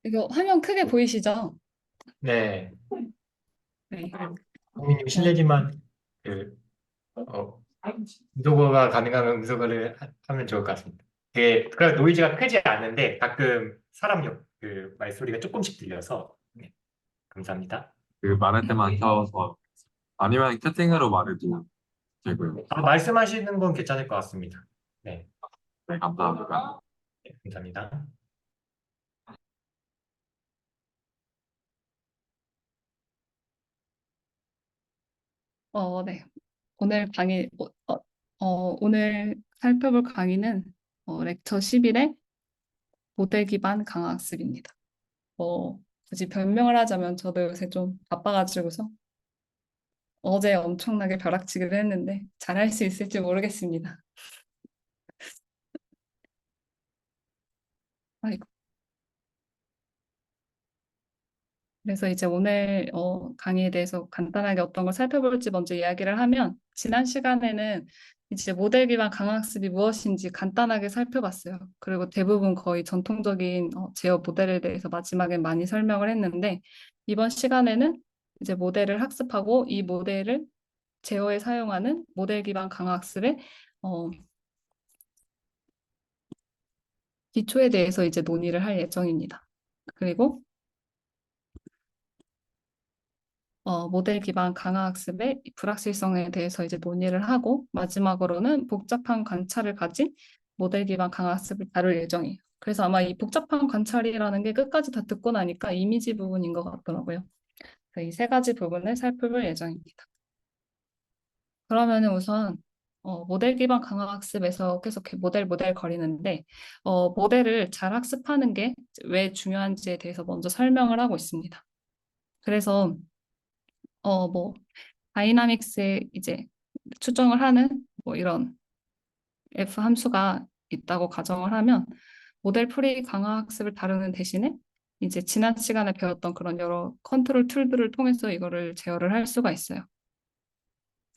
이거 화면 크게 보이시죠? 네, 네. 고객님 어, 실례지만 그 음소거가 가능하면 음소거를 하면 좋을 것 같습니다. 되게 그 노이즈가 크지 않은데 가끔 사람 그 말소리가 조금씩 들려서 네, 감사합니다. 그 말할 때만 켜서 아니면 채팅으로 말해도 되고요. 말씀하시는 건 괜찮을 것 같습니다. 네, 네, 감사합니다. 네, 감사합니다. 네. 오늘 살펴볼 강의는 렉처 11의 모델 기반 강화학습입니다. 굳이 변명을 하자면 저도 요새 좀 바빠가지고서 어제 엄청나게 벼락치기를 했는데 잘할 수 있을지 모르겠습니다. 아이고. 그래서 이제 오늘 강의에 대해서 간단하게 어떤 걸 살펴볼지 먼저 이야기를 하면 지난 시간에는 이제 모델 기반 강학습이 무엇인지 간단하게 살펴봤어요. 그리고 대부분 거의 전통적인 제어 모델에 대해서 마지막에 많이 설명을 했는데 이번 시간에는 이제 모델을 학습하고 이 모델을 제어에 사용하는 모델 기반 강학습의 어, 기초에 대해서 이제 논의를 할 예정입니다. 그리고 모델 기반 강화학습의 불확실성에 대해서 이제 논의를 하고 마지막으로는 복잡한 관찰을 가진 모델 기반 강화학습을 다룰 예정이에요. 그래서 아마 이 복잡한 관찰이라는 게 끝까지 다 듣고 나니까 이미지 부분인 것 같더라고요. 이 세 가지 부분을 살펴볼 예정입니다. 그러면은 우선 모델 기반 강화학습에서 계속 이렇게 모델 거리는데 모델을 잘 학습하는 게 왜 중요한지에 대해서 먼저 설명을 하고 있습니다. 그래서 뭐 다이나믹스에 이제 추정을 하는 뭐 이런 F 함수가 있다고 가정을 하면 모델 풀이 강화 학습을 다루는 대신에 이제 지난 시간에 배웠던 그런 여러 컨트롤 툴들을 통해서 이거를 제어를 할 수가 있어요.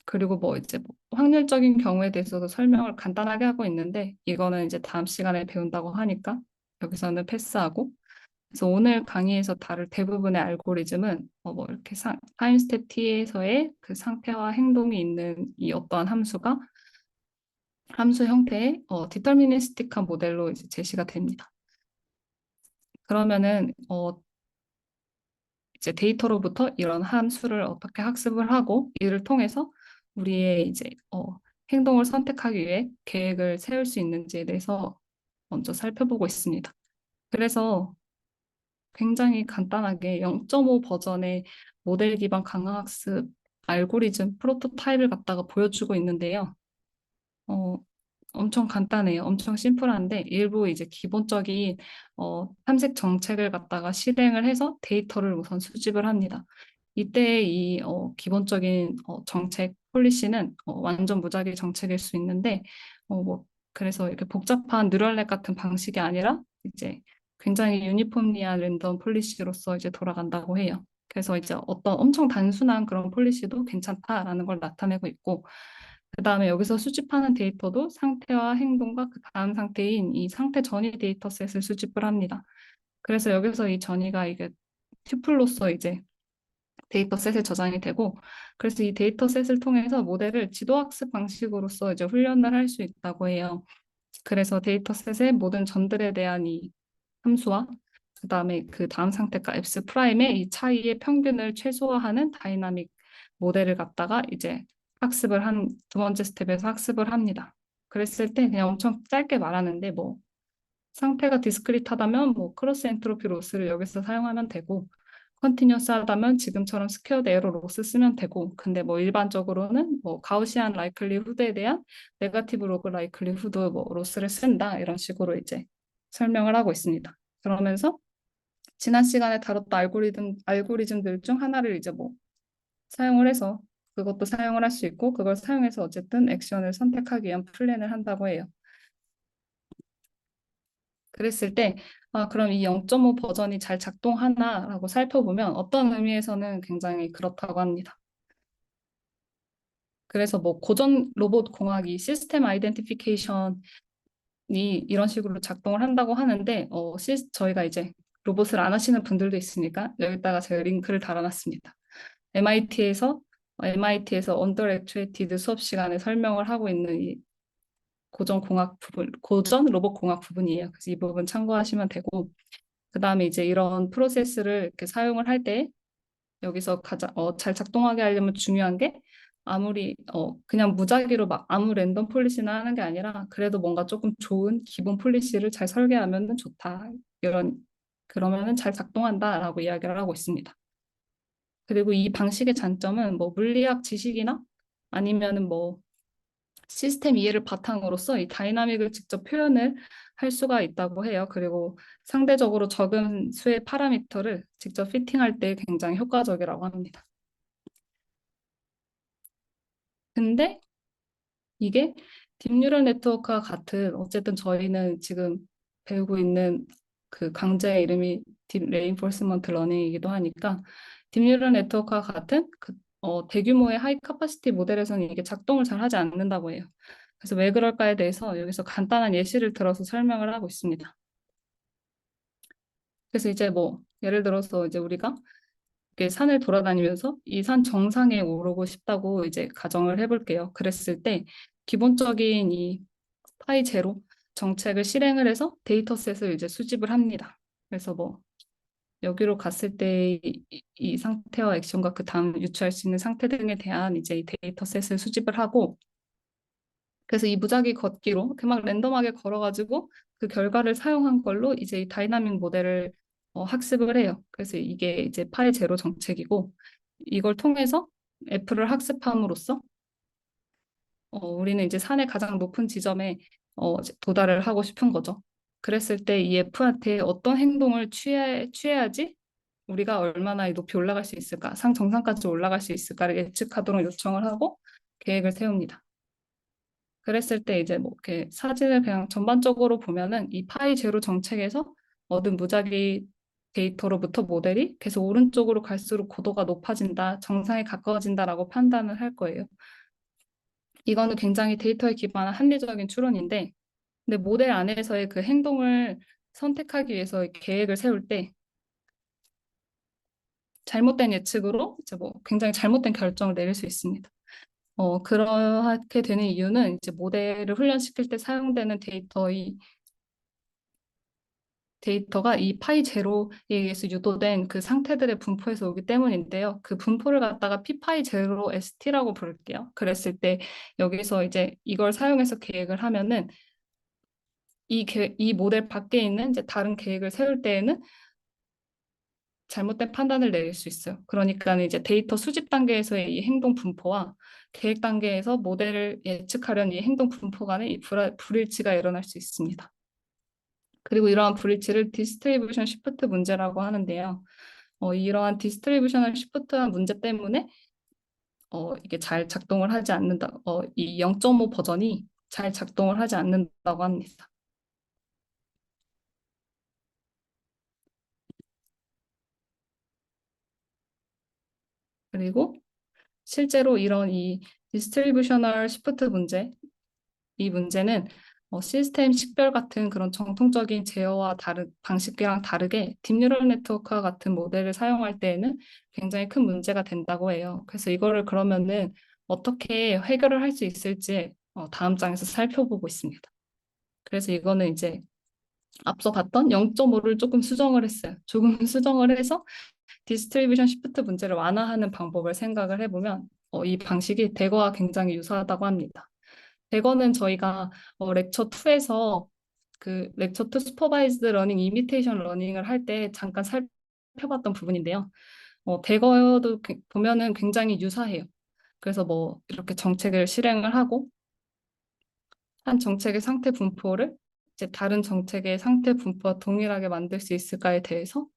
그리고 뭐 이제 뭐 확률적인 경우에 대해서도 설명을 간단하게 하고 있는데 이거는 이제 다음 시간에 배운다고 하니까 여기서는 패스하고 그래서 오늘 강의에서 다룰 대부분의 알고리즘은 뭐 이렇게 타임스텝 T에서의 그 상태와 행동이 있는 이 어떠한 함수 형태의 디터미니스틱한 모델로 이제 제시가 됩니다. 그러면은 이제 데이터로부터 이런 함수를 어떻게 학습을 하고 이를 통해서 우리의 이제 행동을 선택하기 위해 계획을 세울 수 있는지에 대해서 먼저 살펴보고 있습니다. 그래서 굉장히 간단하게 0.5 버전의 모델 기반 강화학습 알고리즘 프로토타입을 갖다가 보여주고 있는데요. 어, 엄청 간단해요. 엄청 심플한데 일부 이제 기본적인 탐색 정책을 갖다가 실행을 해서 데이터를 우선 수집을 합니다. 이때 이 기본적인 정책 폴리시는 완전 무작위 정책일 수 있는데 뭐 그래서 이렇게 복잡한 뉴럴넷 같은 방식이 아니라 이제 굉장히 유니폼리한 랜덤 폴리시로서 이제 돌아간다고 해요. 그래서 이제 어떤 엄청 단순한 그런 폴리시도 괜찮다라는 걸 나타내고 있고 그다음에 여기서 수집하는 데이터도 상태와 행동과 그 다음 상태인 이 상태 전이 데이터셋을 수집을 합니다. 그래서 여기서 이 전이가 이게 튜플로서 이제 데이터셋에 저장이 되고 그래서 이 데이터셋을 통해서 모델을 지도학습 방식으로서 이제 훈련을 할 수 있다고 해요. 그래서 데이터셋의 모든 전들에 대한 이 함수와 그다음에 그 다음 상태가 F 프라임의 이 차이의 평균을 최소화하는 다이나믹 모델을 갖다가 이제 학습을 한 두 번째 스텝에서 학습을 합니다. 그랬을 때 그냥 엄청 짧게 말하는데 뭐 상태가 디스크리트하다면 뭐 크로스 엔트로피 로스를 여기서 사용하면 되고 컨티뉴어스하다면 지금처럼 스퀘어드 에러 로스 쓰면 되고 근데 뭐 일반적으로는 뭐 가우시안 라이클리후드에 대한 네거티브 로그 라이클리후드 뭐 로스를 쓴다 이런 식으로 이제 설명을 하고 있습니다. 그러면서 지난 시간에 다뤘던 알고리즘들 중 하나를 이제 뭐 사용을 해서 그것도 사용을 할 수 있고 그걸 사용해서 어쨌든 액션을 선택하기 위한 플랜을 한다고 해요. 그랬을 때 그럼 이 0.5 버전이 잘 작동하나라고 살펴보면 어떤 의미에서는 굉장히 그렇다고 합니다. 그래서 뭐 고전 로봇 공학이 시스템 아이덴티피케이션이 이런 식으로 작동을 한다고 하는데 저희가 이제 로봇을 안 하시는 분들도 있으니까 여기다가 제가 링크를 달아놨습니다. MIT에서 언더렉투에이티드 수업 시간에 설명을 하고 있는 이 고전 로봇 공학 부분이에요. 그래서 이 부분 참고하시면 되고, 그 다음에 이제 이런 프로세스를 이렇게 사용을 할 때 여기서 가장 잘 작동하게 하려면 중요한 게 아무리 그냥 무작위로 막 아무 랜덤 폴리시나 하는 게 아니라 그래도 뭔가 조금 좋은 기본 폴리시를 잘 설계하면 좋다. 그러면은 잘 작동한다라고 이야기를 하고 있습니다. 그리고 이 방식의 장점은 뭐 물리학 지식이나 아니면은 뭐 시스템 이해를 바탕으로서 이 다이나믹을 직접 표현을 할 수가 있다고 해요. 그리고 상대적으로 적은 수의 파라미터를 직접 피팅할 때 굉장히 효과적이라고 합니다. 근데 이게 딥뉴럴 네트워크와 같은 어쨌든 저희는 지금 배우고 있는 그 강좌의 이름이 딥 레인포스먼트 러닝이기도 하니까 딥뉴럴 네트워크와 같은 대규모의 하이 카파시티 모델에서는 이게 작동을 잘 하지 않는다고 해요. 그래서 왜 그럴까에 대해서 여기서 간단한 예시를 들어서 설명을 하고 있습니다. 그래서 이제 뭐 예를 들어서 이제 우리가 이렇게 산을 돌아다니면서 이 산 정상에 오르고 싶다고 이제 가정을 해볼게요. 그랬을 때 기본적인 이 파이 제로 정책을 실행을 해서 데이터셋을 이제 수집을 합니다. 그래서 뭐 여기로 갔을 때 이 상태와 액션과 그 다음 유추할 수 있는 상태 등에 대한 이제 이 데이터셋을 수집을 하고 그래서 이 무작위 걷기로 이렇게 막 랜덤하게 걸어가지고 그 결과를 사용한 걸로 이제 이 다이나믹 모델을 학습을 해요. 그래서 이게 이제 파이 제로 정책이고 이걸 통해서 F를 학습함으로써 우리는 이제 산의 가장 높은 지점에 이제 도달을 하고 싶은 거죠. 그랬을 때 이 F한테 어떤 행동을 취해야지 우리가 얼마나 높이 올라갈 수 있을까, 상 정상까지 올라갈 수 있을까를 예측하도록 요청을 하고 계획을 세웁니다. 그랬을 때 이제 뭐 이렇게 사진을 그냥 전반적으로 보면은 이 파이 제로 정책에서 얻은 무작위 데이터로부터 모델이 계속 오른쪽으로 갈수록 고도가 높아진다, 정상에 가까워진다라고 판단을 할 거예요. 이거는 굉장히 데이터에 기반한 합리적인 추론인데, 근데 모델 안에서의 그 행동을 선택하기 위해서 계획을 세울 때 잘못된 예측으로 이제 뭐 굉장히 잘못된 결정을 내릴 수 있습니다. 그렇게 되는 이유는 이제 모델을 훈련시킬 때 사용되는 데이터가 이 파이 제로에 의해서 유도된 그 상태들의 분포에서 오기 때문인데요. 그 분포를 갖다가 p 파이 제로 st라고 부를게요. 그랬을 때 여기서 이제 이걸 사용해서 계획을 하면은 이 모델 밖에 있는 이제 다른 계획을 세울 때에는 잘못된 판단을 내릴 수 있어요. 그러니까 이제 데이터 수집 단계에서의 이 행동 분포와 계획 단계에서 모델을 예측하려는 이 행동 분포 간의 이 불일치가 일어날 수 있습니다. 그리고 이러한 불일치를 디스트리뷰션 시프트 문제라고 하는데요. 이러한 디스트리뷰셔널 시프트한 문제 때문에 이게 잘 작동을 하지 않는다. 이 0.5 버전이 잘 작동을 하지 않는다고 합니다. 그리고 실제로 이런 이 디스트리뷰셔널 시프트 문제, 이 문제는 시스템 식별 같은 그런 정통적인 제어와 방식이랑 다르게 딥뉴럴 네트워크와 같은 모델을 사용할 때에는 굉장히 큰 문제가 된다고 해요. 그래서 이거를 그러면은 어떻게 해결을 할 수 있을지 다음 장에서 살펴보고 있습니다. 그래서 이거는 이제 앞서 봤던 0.5를 조금 수정을 했어요. 조금 수정을 해서 디스트리뷰션 시프트 문제를 완화하는 방법을 생각을 해보면 이 방식이 대거와 굉장히 유사하다고 합니다. 대거는 저희가 렉처 2에서 그 렉처 2 슈퍼바이즈드 러닝, 이미테이션 러닝을 할 때 잠깐 살펴봤던 부분인데요. 대거도 보면은 굉장히 유사해요. 그래서 뭐 이렇게 정책을 실행을 하고 한 정책의 상태 분포를 이제 다른 정책의 상태 분포와 동일하게 만들 수 있을까에 대해서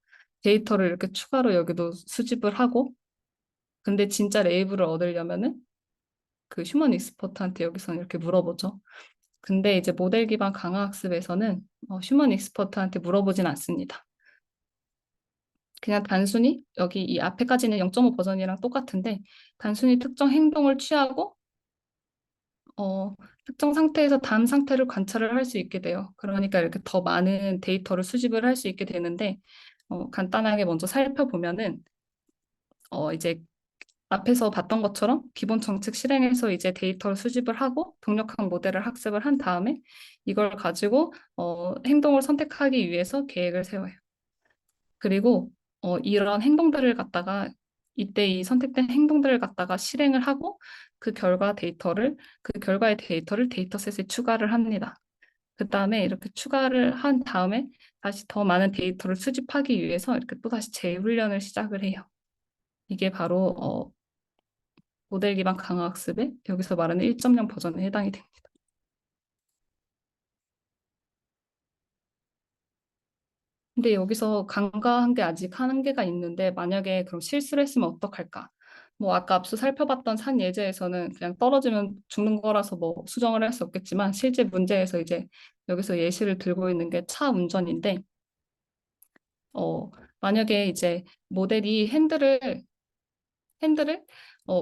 데이터를 이렇게 추가로 여기도 수집을 하고 근데 진짜 레이블을 얻으려면은 그 휴먼 익스퍼트한테 여기서는 이렇게 물어보죠. 근데 이제 모델 기반 강화 학습에서는 휴먼 익스퍼트한테 물어보진 않습니다. 그냥 단순히 여기 이 앞에까지는 0.5 버전이랑 똑같은데 단순히 특정 행동을 취하고 특정 상태에서 다음 상태를 관찰을 할 수 있게 돼요. 그러니까 이렇게 더 많은 데이터를 수집을 할 수 있게 되는데, 간단하게 먼저 살펴보면은, 이제 앞에서 봤던 것처럼 기본 정책 실행에서 이제 데이터를 수집을 하고 동력학 모델을 학습을 한 다음에 이걸 가지고 행동을 선택하기 위해서 계획을 세워요. 그리고 이런 행동들을 갖다가 이때 이 선택된 행동들을 갖다가 실행을 하고 그 결과의 데이터를 데이터셋에 추가를 합니다. 그 다음에 이렇게 추가를 한 다음에 다시 더 많은 데이터를 수집하기 위해서 이렇게 또 다시 재훈련을 시작을 해요. 이게 바로 모델 기반 강화학습의 여기서 말하는 1.0 버전에 해당이 됩니다. 근데 여기서 간과한 게 아직 한계가 있는데 만약에 그럼 실수를 했으면 어떡할까? 뭐 아까 앞서 살펴봤던 산 예제에서는 그냥 떨어지면 죽는 거라서 뭐 수정을 할 수 없겠지만 실제 문제에서 이제 여기서 예시를 들고 있는 게 차 운전인데 어 만약에 이제 모델이 핸들을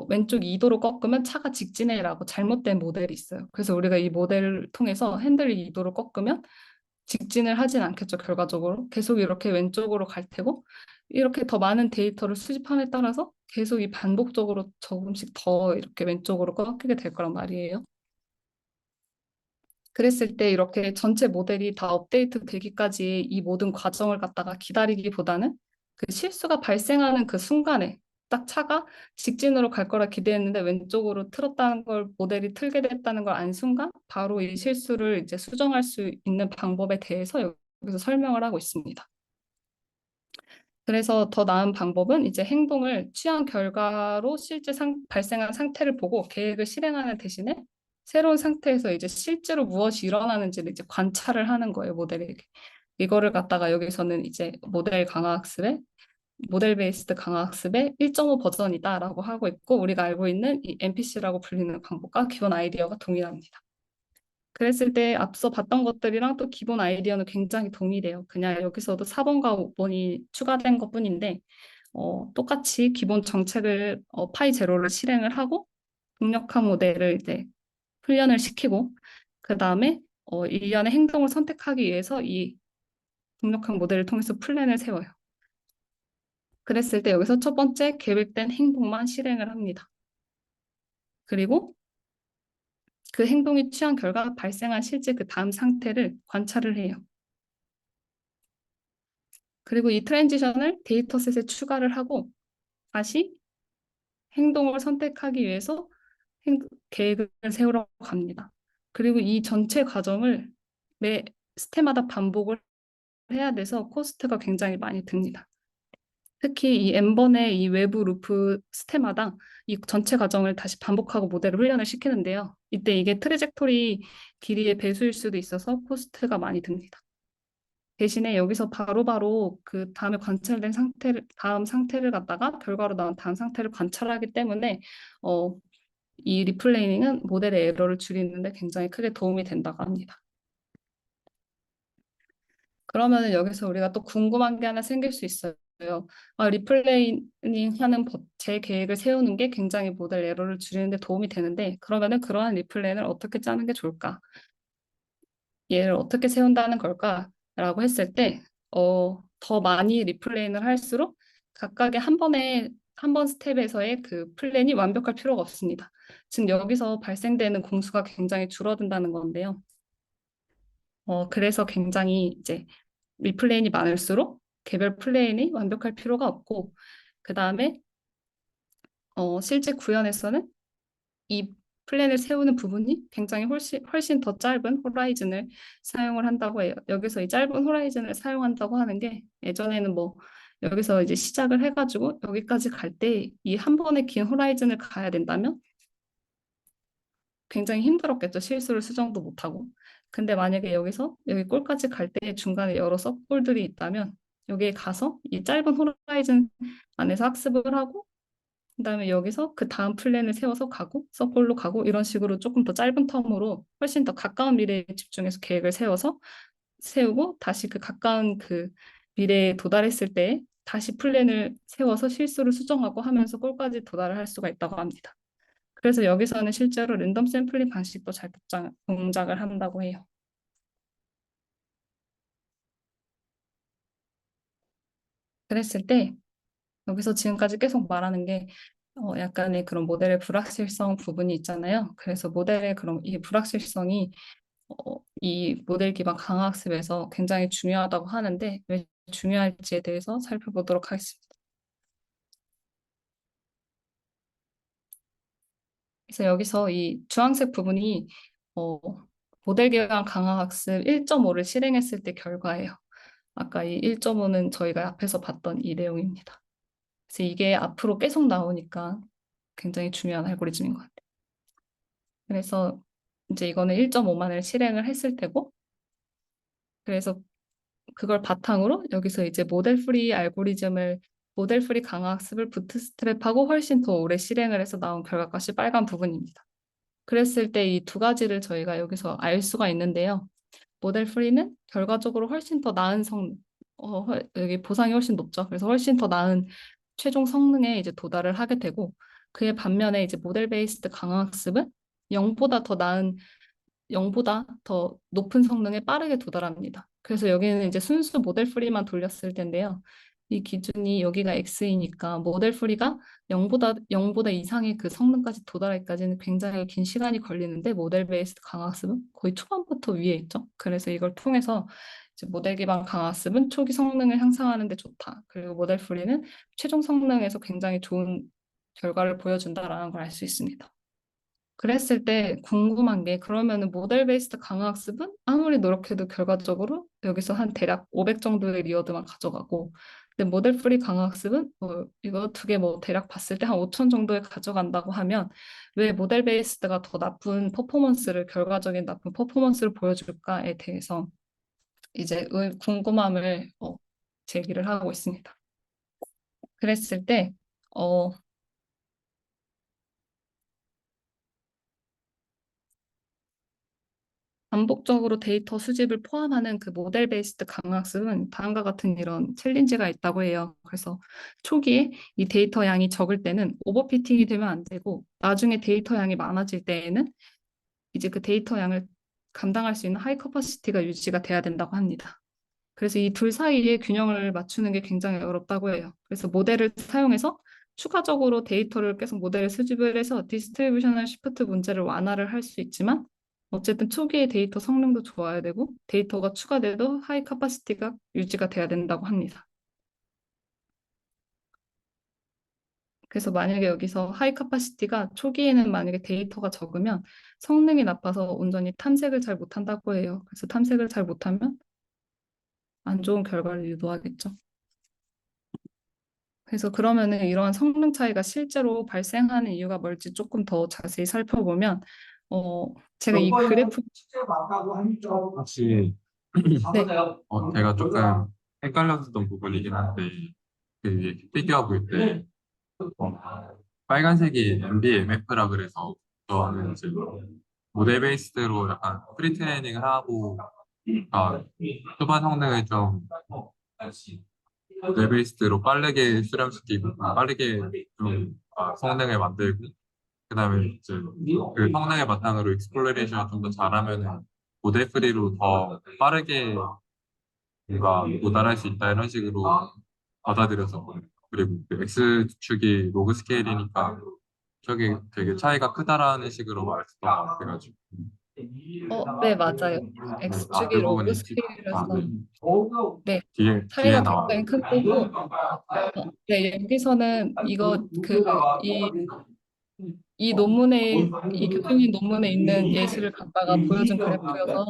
왼쪽 2도로 꺾으면 차가 직진해라고 잘못된 모델이 있어요. 그래서 우리가 이 모델을 통해서 핸들을 2도로 꺾으면 직진을 하진 않겠죠, 결과적으로. 계속 이렇게 왼쪽으로 갈 테고, 이렇게 더 많은 데이터를 수집함에 따라서 계속 이 반복적으로 조금씩 더 이렇게 왼쪽으로 꺾이게 될 거란 말이에요. 그랬을 때 이렇게 전체 모델이 다 업데이트 되기까지 이 모든 과정을 갖다가 기다리기보다는 그 실수가 발생하는 그 순간에 딱 차가 직진으로 갈 거라 기대했는데 왼쪽으로 틀었다는 걸 모델이 틀게 됐다는 걸 안 순간 바로 이 실수를 이제 수정할 수 있는 방법에 대해서 여기서 설명을 하고 있습니다. 그래서 더 나은 방법은 이제 행동을 취한 결과로 실제 발생한 상태를 보고 계획을 실행하는 대신에 새로운 상태에서 이제 실제로 무엇이 일어나는지를 이제 관찰을 하는 거예요, 모델에게. 이거를 갖다가 여기서는 이제 모델 베이스드 강화학습의 1.5 버전이다라고 하고 있고 우리가 알고 있는 이 MPC라고 불리는 방법과 기본 아이디어가 동일합니다. 그랬을 때 앞서 봤던 것들이랑 또 기본 아이디어는 굉장히 동일해요. 그냥 여기서도 4번과 5번이 추가된 것뿐인데 똑같이 기본 정책을 파이 제로를 실행을 하고 동력화 모델을 이제 훈련을 시키고 그 다음에 일련의 행동을 선택하기 위해서 이 동력학 모델을 통해서 플랜을 세워요. 그랬을 때 여기서 첫 번째 계획된 행동만 실행을 합니다. 그리고 그 행동이 취한 결과 발생한 실제 그 다음 상태를 관찰을 해요. 그리고 이 트랜지션을 데이터셋에 추가를 하고 다시 행동을 선택하기 위해서 계획을 세우러 갑니다. 그리고 이 전체 과정을 매 스텝마다 반복을 해야 돼서 코스트가 굉장히 많이 듭니다. 특히 이 N번의 이 외부 루프 스텝마다 이 전체 과정을 다시 반복하고 모델을 훈련을 시키는데요. 이때 이게 트레젝토리 길이의 배수일 수도 있어서 코스트가 많이 듭니다. 대신에 여기서 바로바로 그 다음에 관찰된 다음 상태를 갖다가 결과로 나온 다음 상태를 관찰하기 때문에 이 리플레이닝은 모델의 에러를 줄이는데 굉장히 크게 도움이 된다고 합니다. 그러면 여기서 우리가 또 궁금한 게 하나 생길 수 있어요. 리플레이닝 하는 제 계획을 세우는 게 굉장히 모델 에러를 줄이는데 도움이 되는데 그러면은 그러한 리플레이를 어떻게 짜는 게 좋을까? 얘를 어떻게 세운다는 걸까라고 했을 때, 더 많이 리플레인을 할수록 각각의 한 번 스텝에서의 그 플랜이 완벽할 필요가 없습니다. 즉 여기서 발생되는 공수가 굉장히 줄어든다는 건데요. 그래서 굉장히 이제 리플레인이 많을수록 개별 플레인이 완벽할 필요가 없고, 그 다음에 실제 구현에서는 이 플랜을 세우는 부분이 굉장히 훨씬 더 짧은 호라이즌을 사용을 한다고 해요. 여기서 이 짧은 호라이즌을 사용한다고 하는 게 예전에는 뭐 여기서 이제 시작을 해가지고 여기까지 갈 때 이 한 번의 긴 호라이즌을 가야 된다면 굉장히 힘들었겠죠. 실수를 수정도 못하고. 근데 만약에 여기서 여기 골까지 갈 때 중간에 여러 서골들이 있다면 여기에 가서 이 짧은 호라이즌 안에서 학습을 하고 그다음에 여기서 그 다음 플랜을 세워서 가고 서클로 가고 이런 식으로 조금 더 짧은 텀으로 훨씬 더 가까운 미래에 집중해서 계획을 세우고 다시 그 가까운 그 미래에 도달했을 때 다시 플랜을 세워서 실수를 수정하고 하면서 골까지 도달을 할 수가 있다고 합니다. 그래서 여기서는 실제로 랜덤 샘플링 방식도 잘 동작을 한다고 해요. 그랬을 때 여기서 지금까지 계속 말하는 게 약간의 그런 모델의 불확실성 부분이 있잖아요. 그래서 모델의 그런 이 불확실성이 이 모델 기반 강화학습에서 굉장히 중요하다고 하는데 왜 중요할지에 대해서 살펴보도록 하겠습니다. 그래서 여기서 이 주황색 부분이 어, 모델 기반 강화학습 1.5를 실행했을 때 결과예요. 아까 이 1.5는 저희가 앞에서 봤던 이 내용입니다. 그래서 이게 앞으로 계속 나오니까 굉장히 중요한 알고리즘인 것 같아요. 그래서 이제 이거는 1.5만을 실행을 했을 테고, 그래서 그걸 바탕으로 여기서 이제 모델 프리 강화학습을 부트스트랩하고 훨씬 더 오래 실행을 해서 나온 결과값이 빨간 부분입니다. 그랬을 때 이 두 가지를 저희가 여기서 알 수가 있는데요. 모델 프리는 결과적으로 훨씬 더 나은 여기 보상이 훨씬 높죠. 그래서 훨씬 더 나은 최종 성능에 이제 도달을 하게 되고, 그에 반면에 이제 모델 베이스드 강화학습은 0보다 더 나은 0보다 더 높은 성능에 빠르게 도달합니다. 그래서 여기는 이제 순수 모델 프리만 돌렸을 텐데요. 이 기준이 여기가 X이니까 모델 프리가 0보다 이상의 그 성능까지 도달하기까지는 굉장히 긴 시간이 걸리는데 모델 베이스드 강화학습은 거의 초반부터 위에 있죠. 그래서 이걸 통해서 이제 모델 기반 강화학습은 초기 성능을 향상하는 데 좋다. 그리고 모델 프리는 최종 성능에서 굉장히 좋은 결과를 보여준다라는 걸 알 수 있습니다. 그랬을 때 궁금한 게 그러면은 모델 베이스드 강화학습은 아무리 노력해도 결과적으로 여기서 한 대략 500 정도의 리워드만 가져가고 근데 모델 프리 강화학습은 이거 두 개 뭐 대략 봤을 때 한 5천 정도에 가져간다고 하면 왜 모델 베이스드가 더 결과적인 나쁜 퍼포먼스를 보여줄까에 대해서 이제 궁금함을 제기를 하고 있습니다. 그랬을 때 어, 반복적으로 데이터 수집을 포함하는 그 모델 베이스드 강화학습은 다음과 같은 이런 챌린지가 있다고 해요. 그래서 초기에 이 데이터 양이 적을 때는 오버피팅이 되면 안 되고 나중에 데이터 양이 많아질 때에는 이제 그 데이터 양을 감당할 수 있는 하이 커퍼시티가 유지가 돼야 된다고 합니다. 그래서 이 둘 사이의 균형을 맞추는 게 굉장히 어렵다고 해요. 그래서 모델을 사용해서 추가적으로 데이터를 계속 모델에 수집을 해서 디스트리뷰셔널 시프트 문제를 완화를 할 수 있지만 어쨌든 초기에 데이터 성능도 좋아야 되고 데이터가 추가돼도 하이 카파시티가 유지가 돼야 된다고 합니다. 그래서 만약에 여기서 하이 카파시티가 초기에는 만약에 데이터가 적으면 성능이 나빠서 온전히 탐색을 잘 못한다고 해요. 그래서 탐색을 잘 못하면 안 좋은 결과를 유도하겠죠. 그래서 그러면은 이러한 성능 차이가 실제로 발생하는 이유가 뭘지 조금 더 자세히 살펴보면 어 제가 이 그래프 혹시 네, 제가 조금 헷갈렸었던 부분이긴 한데 그 피규어 볼 때 빨간색이 MBMF라 그래서 저는 이제 모델 베이스로 약간 프리 트레이닝을 하고 초반 성능을 좀 모델 베이스로 빠르게 수렴시키고 빠르게 좀 성능을 만들고 그다음에 이제 그 성능을 바탕으로 익스플로레이션을 좀 더 잘하면은 모델 프리로 더 빠르게 뭔가 도달할 수 있다 이런 식으로 받아들였었거든요. 그리고 그 X축이 로그 스케일이니까 저게 되게 차이가 크다라는 식으로 말했던 것 같아가지고 네, 맞아요. 그 X축이 로그 부분이 스케일이라서 네, 뒤에 차이가 나와요. 굉장히 큰 거고 네, 여기서는 이 논문에 이 교수님 논문에 있는 예시를 갖다가 보여준 그래프여서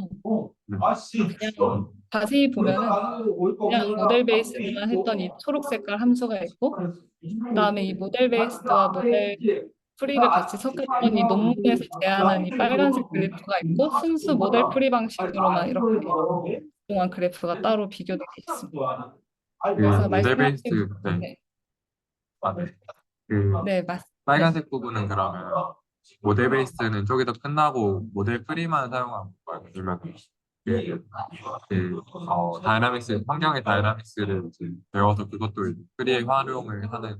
네. 그냥 자세히 보면은 그냥 모델 베이스드만 했던 이 초록 색깔 함수가 있고 그다음에 이 모델 베이스드와 모델 프리를 같이 섞었던 이 논문에서 제안한 이 빨간색 그래프가 있고 순수 모델 프리 방식으로만 이렇게 동안 그래프가 따로 비교되어 있습니다. 그 그래서 모델 베이스 말씀하신 네. 네, 네. 그 네. 빨간색 부분은 그러면 모델 베이스는 저기서 끝나고 모델 프리만 사용하는 거예요? 아니면 다이나믹스 환경의 다이나믹스를 이제 배워서 그것도 이제 프리에 활용을 하는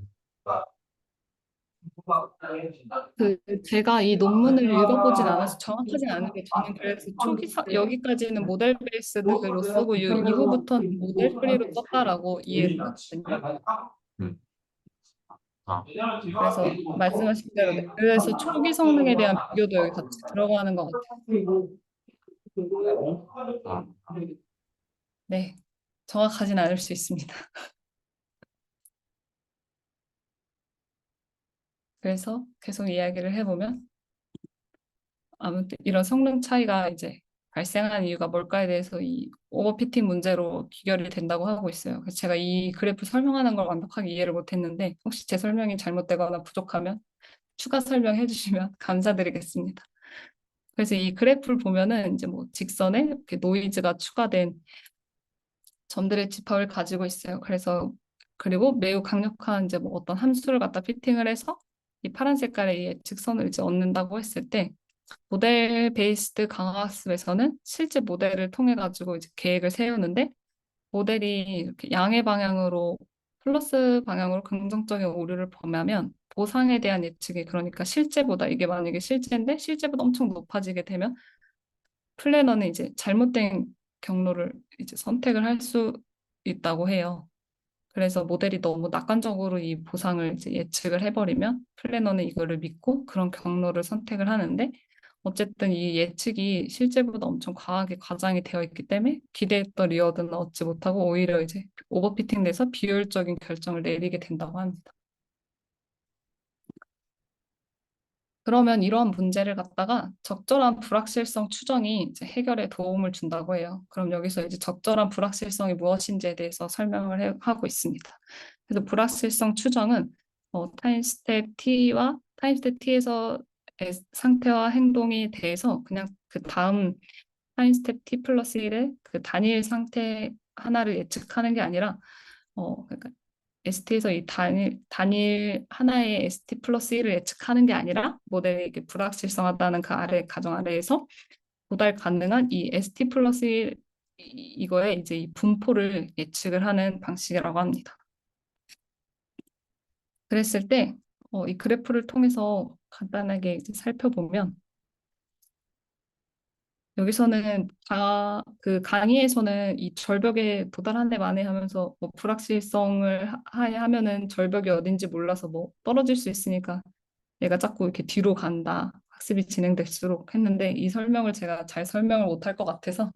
제가 이 논문을 읽어보진 않아서 정확하진 않은데 저는 그래서 여기까지는 모델 베이스드로 쓰고 이후부터는 모델 프리로 썼다라고 이해를 했거든요. 음. 아, 그래서 말씀하신 대로 네. 그래서 초기 성능에 대한 비교도 여기 같이 들어가는 것 같아요. 아, 네, 정확하진 않을 수 있습니다. 그래서 계속 이야기를 해보면 아무튼 이런 성능 차이가 이제 발생한 이유가 뭘까에 대해서 이 오버피팅 문제로 귀결이 된다고 하고 있어요. 그래서 제가 이 그래프 설명하는 걸 완벽하게 이해를 못했는데 혹시 제 설명이 잘못되거나 부족하면 추가 설명해 주시면 감사드리겠습니다. 그래서 이 그래프를 보면은 이제 뭐 직선에 이렇게 노이즈가 추가된 점들의 집합을 가지고 있어요. 그래서 그리고 매우 강력한 이제 뭐 어떤 함수를 갖다 피팅을 해서 이 파란 색깔의 이 직선을 이제 얻는다고 했을 때 모델 베이스드 강화학습에서는 실제 모델을 통해 가지고 이제 계획을 세우는데 모델이 이렇게 양의 방향으로 플러스 방향으로 긍정적인 오류를 범하면 보상에 대한 예측이 그러니까 실제보다 이게 만약에 실제인데 실제보다 엄청 높아지게 되면 플래너는 이제 잘못된 경로를 이제 선택을 할 수 있다고 해요. 그래서 모델이 너무 낙관적으로 이 보상을 이제 예측을 해버리면 플래너는 이거를 믿고 그런 경로를 선택을 하는데 어쨌든 이 예측이 실제보다 엄청 과하게 과장이 되어 있기 때문에 기대했던 리워드는 얻지 못하고 오히려 이제 오버피팅 돼서 비효율적인 결정을 내리게 된다고 합니다. 그러면 이러한 문제를 갖다가 적절한 불확실성 추정이 이제 해결에 도움을 준다고 해요. 그럼 여기서 이제 적절한 불확실성이 무엇인지에 대해서 설명을 하고 있습니다. 그래서 불확실성 추정은 타임스텝 t와 타임스텝 t에서 상태와 행동에 대해서 그냥 그 다음 타임스텝 t 플러스 1의 그 단일 상태 하나를 예측하는 게 아니라 그러니까 ST에서 이 단일 하나의 ST 플러스 1을 예측하는 게 아니라 모델이 이게 불확실성하다는 그 아래 가정 아래에서 도달 가능한 이 ST 플러스 1 이거에 이제 이 분포를 예측을 하는 방식이라고 합니다. 그랬을 때 이 그래프를 통해서 간단하게 이제 살펴보면 여기서는 그 강의에서는 이 절벽에 도달한 데 만에 하면서 뭐 불확실성을 하면은 절벽이 어딘지 몰라서 뭐 떨어질 수 있으니까 얘가 자꾸 이렇게 뒤로 간다. 학습이 진행될수록 했는데 이 설명을 제가 잘 설명을 못할 것 같아서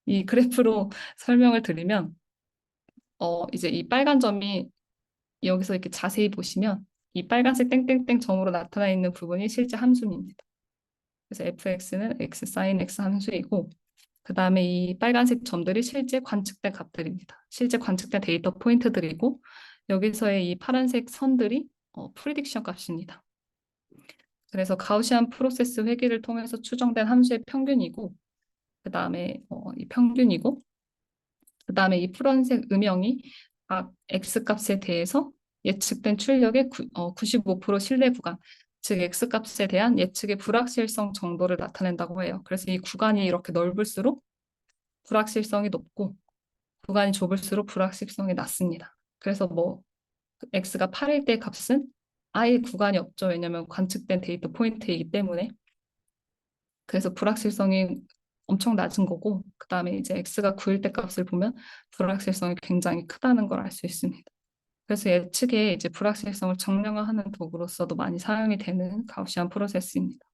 이 그래프로 설명을 드리면 이제 이 빨간 점이 여기서 이렇게 자세히 보시면 이 빨간색 땡땡땡 점으로 나타나 있는 부분이 실제 함수입니다. 그래서 fx는 x sin x 함수이고 그 다음에 이 빨간색 점들이 실제 관측된 값들입니다. 실제 관측된 데이터 포인트들이고 여기서의 이 파란색 선들이 프리딕션 값입니다. 그래서 가우시안 프로세스 회귀를 통해서 추정된 함수의 평균이고 그 다음에 이 평균이고 그 다음에 이 푸른색 음영이 각 x 값에 대해서 예측된 출력의 95% 신뢰 구간 즉 x 값에 대한 예측의 불확실성 정도를 나타낸다고 해요. 그래서 이 구간이 이렇게 넓을수록 불확실성이 높고 구간이 좁을수록 불확실성이 낮습니다. 그래서 뭐 x가 8일 때 값은 아예 구간이 없죠. 왜냐하면 관측된 데이터 포인트이기 때문에. 그래서 불확실성이 엄청 낮은 거고 그 다음에 이제 x가 9일 때 값을 보면 불확실성이 굉장히 크다는 걸 알 수 있습니다. 그래서 예측에 이제 불확실성을 정량화하는 도구로서도 많이 사용이 되는 가우시안 프로세스입니다.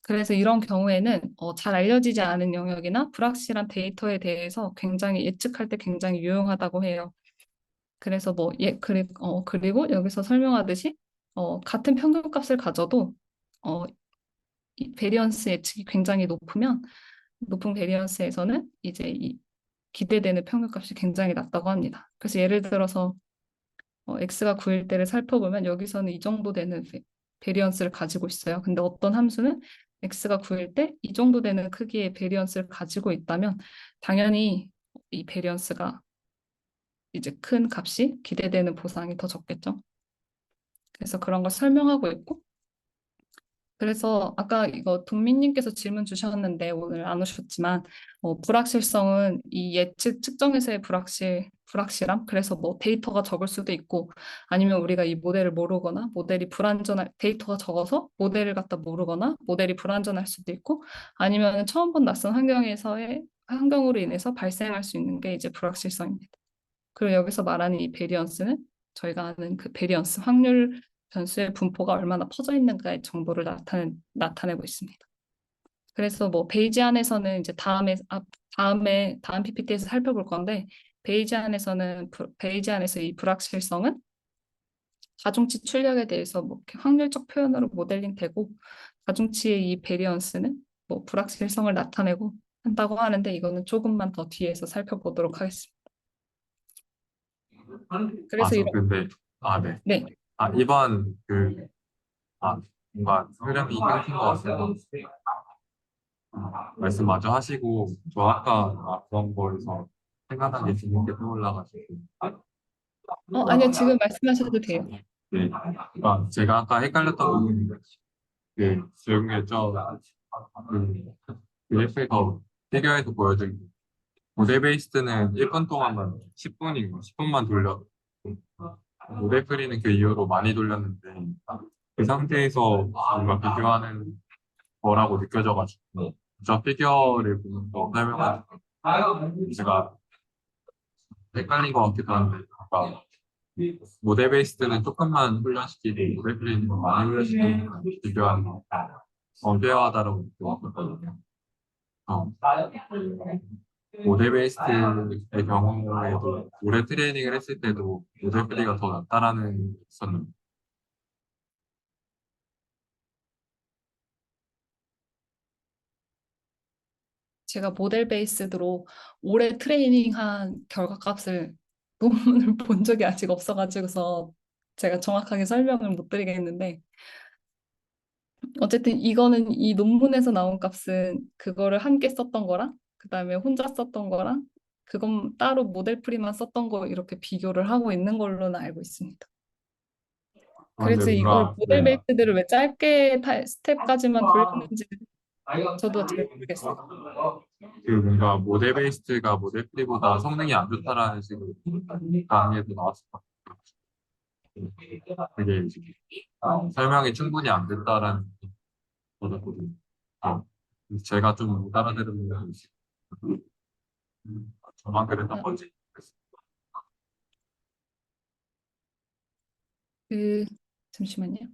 그래서 이런 경우에는 잘 알려지지 않은 영역이나 불확실한 데이터에 대해서 굉장히 예측할 때 굉장히 유용하다고 해요. 그래서 그리고 여기서 설명하듯이 같은 평균값을 가져도 이 베리언스 예측이 굉장히 높은 베리언스에서는 이제 이 기대되는 평균값이 굉장히 낮다고 합니다. 그래서 예를 들어서 x가 9일 때를 살펴보면 여기서는 이 정도 되는 베리언스를 가지고 있어요. 근데 어떤 함수는 x가 9일 때 이 정도 되는 크기의 베리언스를 가지고 있다면 당연히 이 베리언스가 이제 큰 값이 기대되는 보상이 더 적겠죠. 그래서 그런 걸 설명하고 있고 그래서 아까 이거 동민님께서 질문 주셨는데 오늘 안 오셨지만 불확실성은 이 예측 측정에서의 불확실함. 그래서 뭐 데이터가 적을 수도 있고 아니면 우리가 이 모델을 모르거나 모델이 불완전할 데이터가 적어서 모델을 갖다 모르거나 모델이 불완전할 수도 있고 아니면 처음 본 낯선 환경에서의 환경으로 인해서 발생할 수 있는 게 이제 불확실성입니다. 그리고 여기서 말하는 이 베리언스는 저희가 아는 그 베리언스 확률 변수의 분포가 얼마나 퍼져 있는가의 정보를 나타내고 있습니다. 그래서 뭐 베이지안에서는 이제 다음 PPT에서 살펴볼 건데 베이지안에서 이 불확실성은 가중치 출력에 대해서 뭐 이렇게 확률적 표현으로 모델링 되고 가중치의 이 베리언스는 뭐 불확실성을 나타내고 한다고 하는데 이거는 조금만 더 뒤에서 살펴보도록 하겠습니다. 그래서 저 이런 근데, 네. 네. 이번 뭔가 흐름이 끊긴 것 같아서, 말씀 마저 하시고, 저 아까 그런 거에서 생각난 게 드는 게 떠올라가지고, 아니요, 지금 말씀하셔도 돼요. 네. 제가 아까 헷갈렸던 부분이, 조용히 그래프에서 비교해서 보여드린 모델 베이스는 1분 동안만 10분만 돌려 모델 프리는 그 이후로 많이 돌렸는데 그 상태에서 뭔가 비교하는 거라고 느껴져가지고 저 피겨를 보면서 설명하는 제가 헷갈린 것 같기도 한데 뭔가 모델 베이스는 조금만 훈련시키고 모델 프리는 많이 훈련시키고 비교하는 거 페어하다라고 느꼈거든요. 모델 베이스의 경우에도 오래 트레이닝을 했을 때도 모델 프리가 더 낫다라는 게 있었는데 제가 모델 베이스드로 오래 트레이닝한 결과값을 논문을 본 적이 아직 없어가지고서 제가 정확하게 설명을 못 드리겠는데 어쨌든 이거는 이 논문에서 나온 값은 그거를 함께 썼던 거랑 그다음에 혼자 썼던 거랑 그건 따로 모델 프리만 썼던 거 이렇게 비교를 하고 있는 걸로는 알고 있습니다. 근데 그래서 이걸 뭔가 모델 베이스들을 왜 짧게 스텝까지만 돌렸는지 저도 잘 모르겠어요. 뭔가 모델 베이스가 모델 프리보다 성능이 안 좋다라는 식으로 강의에도 나왔을 것 같아요. 그게 이제 설명이 충분히 안 됐다라는 거거든요. 제가 좀 못 알아들은 부분이 있어요. 저만 그랬던 건지. 그 잠시만요.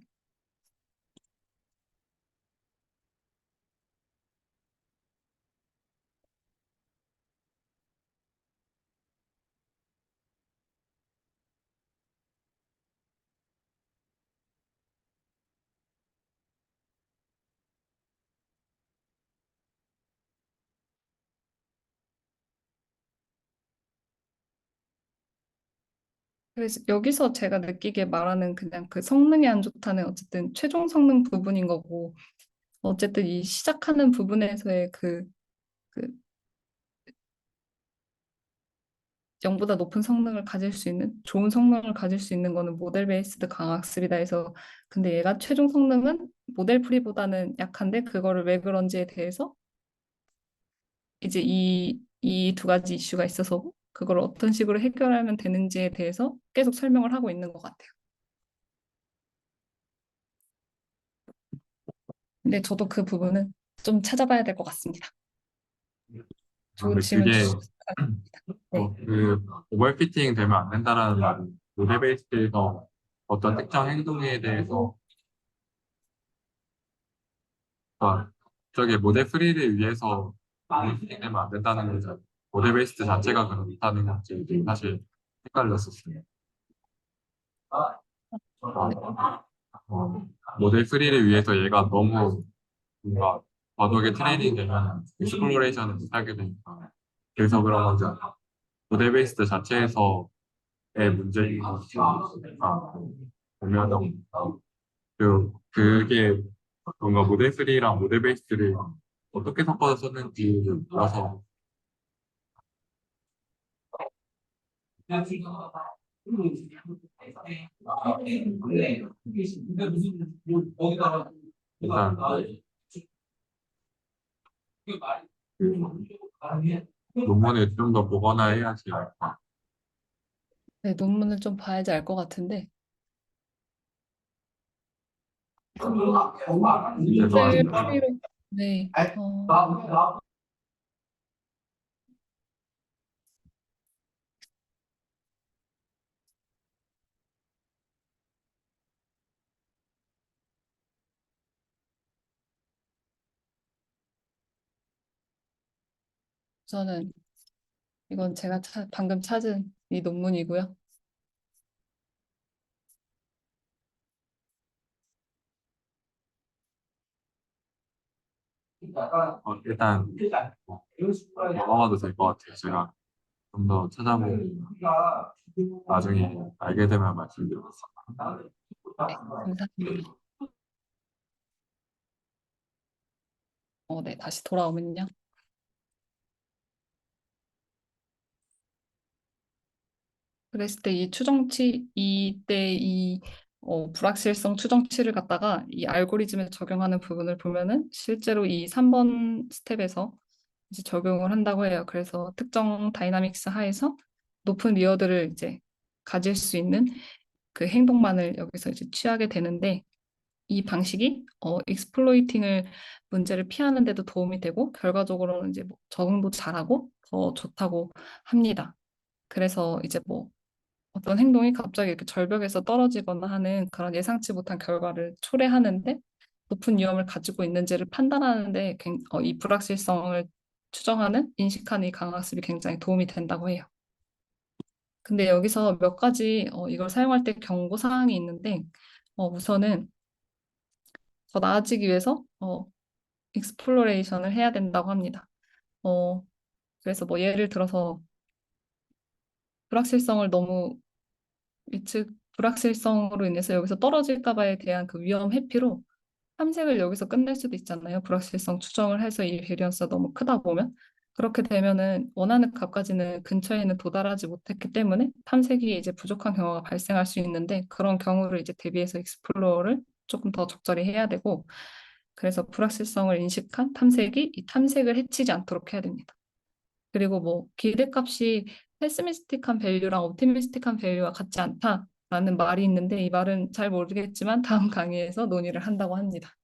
그래서 여기서 제가 느끼게 말하는 그냥 그 성능이 안 좋다는 어쨌든 최종 성능 부분인 거고 어쨌든 이 시작하는 부분에서의 그 0보다 높은 성능을 가질 수 있는 좋은 성능을 가질 수 있는 거는 모델 베이스드 강학습이다 해서 근데 얘가 최종 성능은 모델 프리보다는 약한데 그거를 왜 그런지에 대해서 이제 이 두 가지 이슈가 있어서 그걸 어떤 식으로 해결하면 되는지에 대해서 계속 설명을 하고 있는 것 같아요. 근데 저도 그 부분은 좀 찾아봐야 될 것 같습니다. 좋은 근데 질문 그게 주셔서 감사합니다. 네. 오버피팅 되면 안 된다라는 말은 모델 베이스에서 어떤 특정 행동에 대해서 저게 모델 프리를 위해서 오버피팅 되면 안 된다는 거죠. 모델 베이스 자체가 그렇다는 건지 사실 헷갈렸었어요. 어, 모델 프리를 위해서 얘가 너무 뭔가 과도하게 트레이닝 되면 익스플로레이션을 못하게 되니까 그래서 그런 건지 알아요. 모델 베이스 자체에서의 문제인 거니까 보면은 그게 뭔가 모델 3랑 모델 베이스를 어떻게 섞어서 썼는지 몰라서 일단 그 논문을 좀 더 보거나 해야지 네, 논문을 좀 봐야지 알 것 같은데 될것 문제를 같은데. 풀이로 네, 저는 이건 제가 방금 찾은 이 논문이고요. 일단 넘어가도 될 것 같아요. 제가 좀 더 찾아보고 나중에 알게 되면 말씀드리겠습니다. 네, 감사합니다. 네, 다시 돌아오면요. 그랬을 때 이 추정치, 이때 이 불확실성 추정치를 갖다가 이 알고리즘에 적용하는 부분을 보면은 실제로 이 3번 스텝에서 이제 적용을 한다고 해요. 그래서 특정 다이나믹스 하에서 높은 리워드를 이제 가질 수 있는 그 행동만을 여기서 이제 취하게 되는데 이 방식이 익스플로이팅을 문제를 피하는 데도 도움이 되고 결과적으로는 이제 뭐 적응도 잘하고 더 좋다고 합니다. 그래서 이제 뭐 어떤 행동이 갑자기 이렇게 절벽에서 떨어지거나 하는 그런 예상치 못한 결과를 초래하는데 높은 위험을 가지고 있는지를 판단하는데 이 불확실성을 추정하는 인식하는 이 강학습이 굉장히 도움이 된다고 해요. 근데 여기서 몇 가지 이걸 사용할 때 경고 사항이 있는데 우선은 더 나아지기 위해서 익스플로레이션을 해야 된다고 합니다. 어, 그래서 뭐 예를 들어서 불확실성을 너무 예측 불확실성으로 인해서 여기서 떨어질까 봐에 대한 그 위험 회피로 탐색을 여기서 끝낼 수도 있잖아요. 불확실성 추정을 해서 이 베리언스가 너무 크다 보면 그렇게 되면은 원하는 값까지는 근처에는 도달하지 못했기 때문에 탐색이 이제 부족한 경우가 발생할 수 있는데 그런 경우를 이제 대비해서 익스플로어를 조금 더 적절히 해야 되고 그래서 불확실성을 인식한 탐색이 이 탐색을 해치지 않도록 해야 됩니다. 그리고 뭐 기대값이 페시미스틱한 밸류랑 옵티미스틱한 밸류와 같지 않다라는 말이 있는데 이 말은 잘 모르겠지만 다음 강의에서 논의를 한다고 합니다.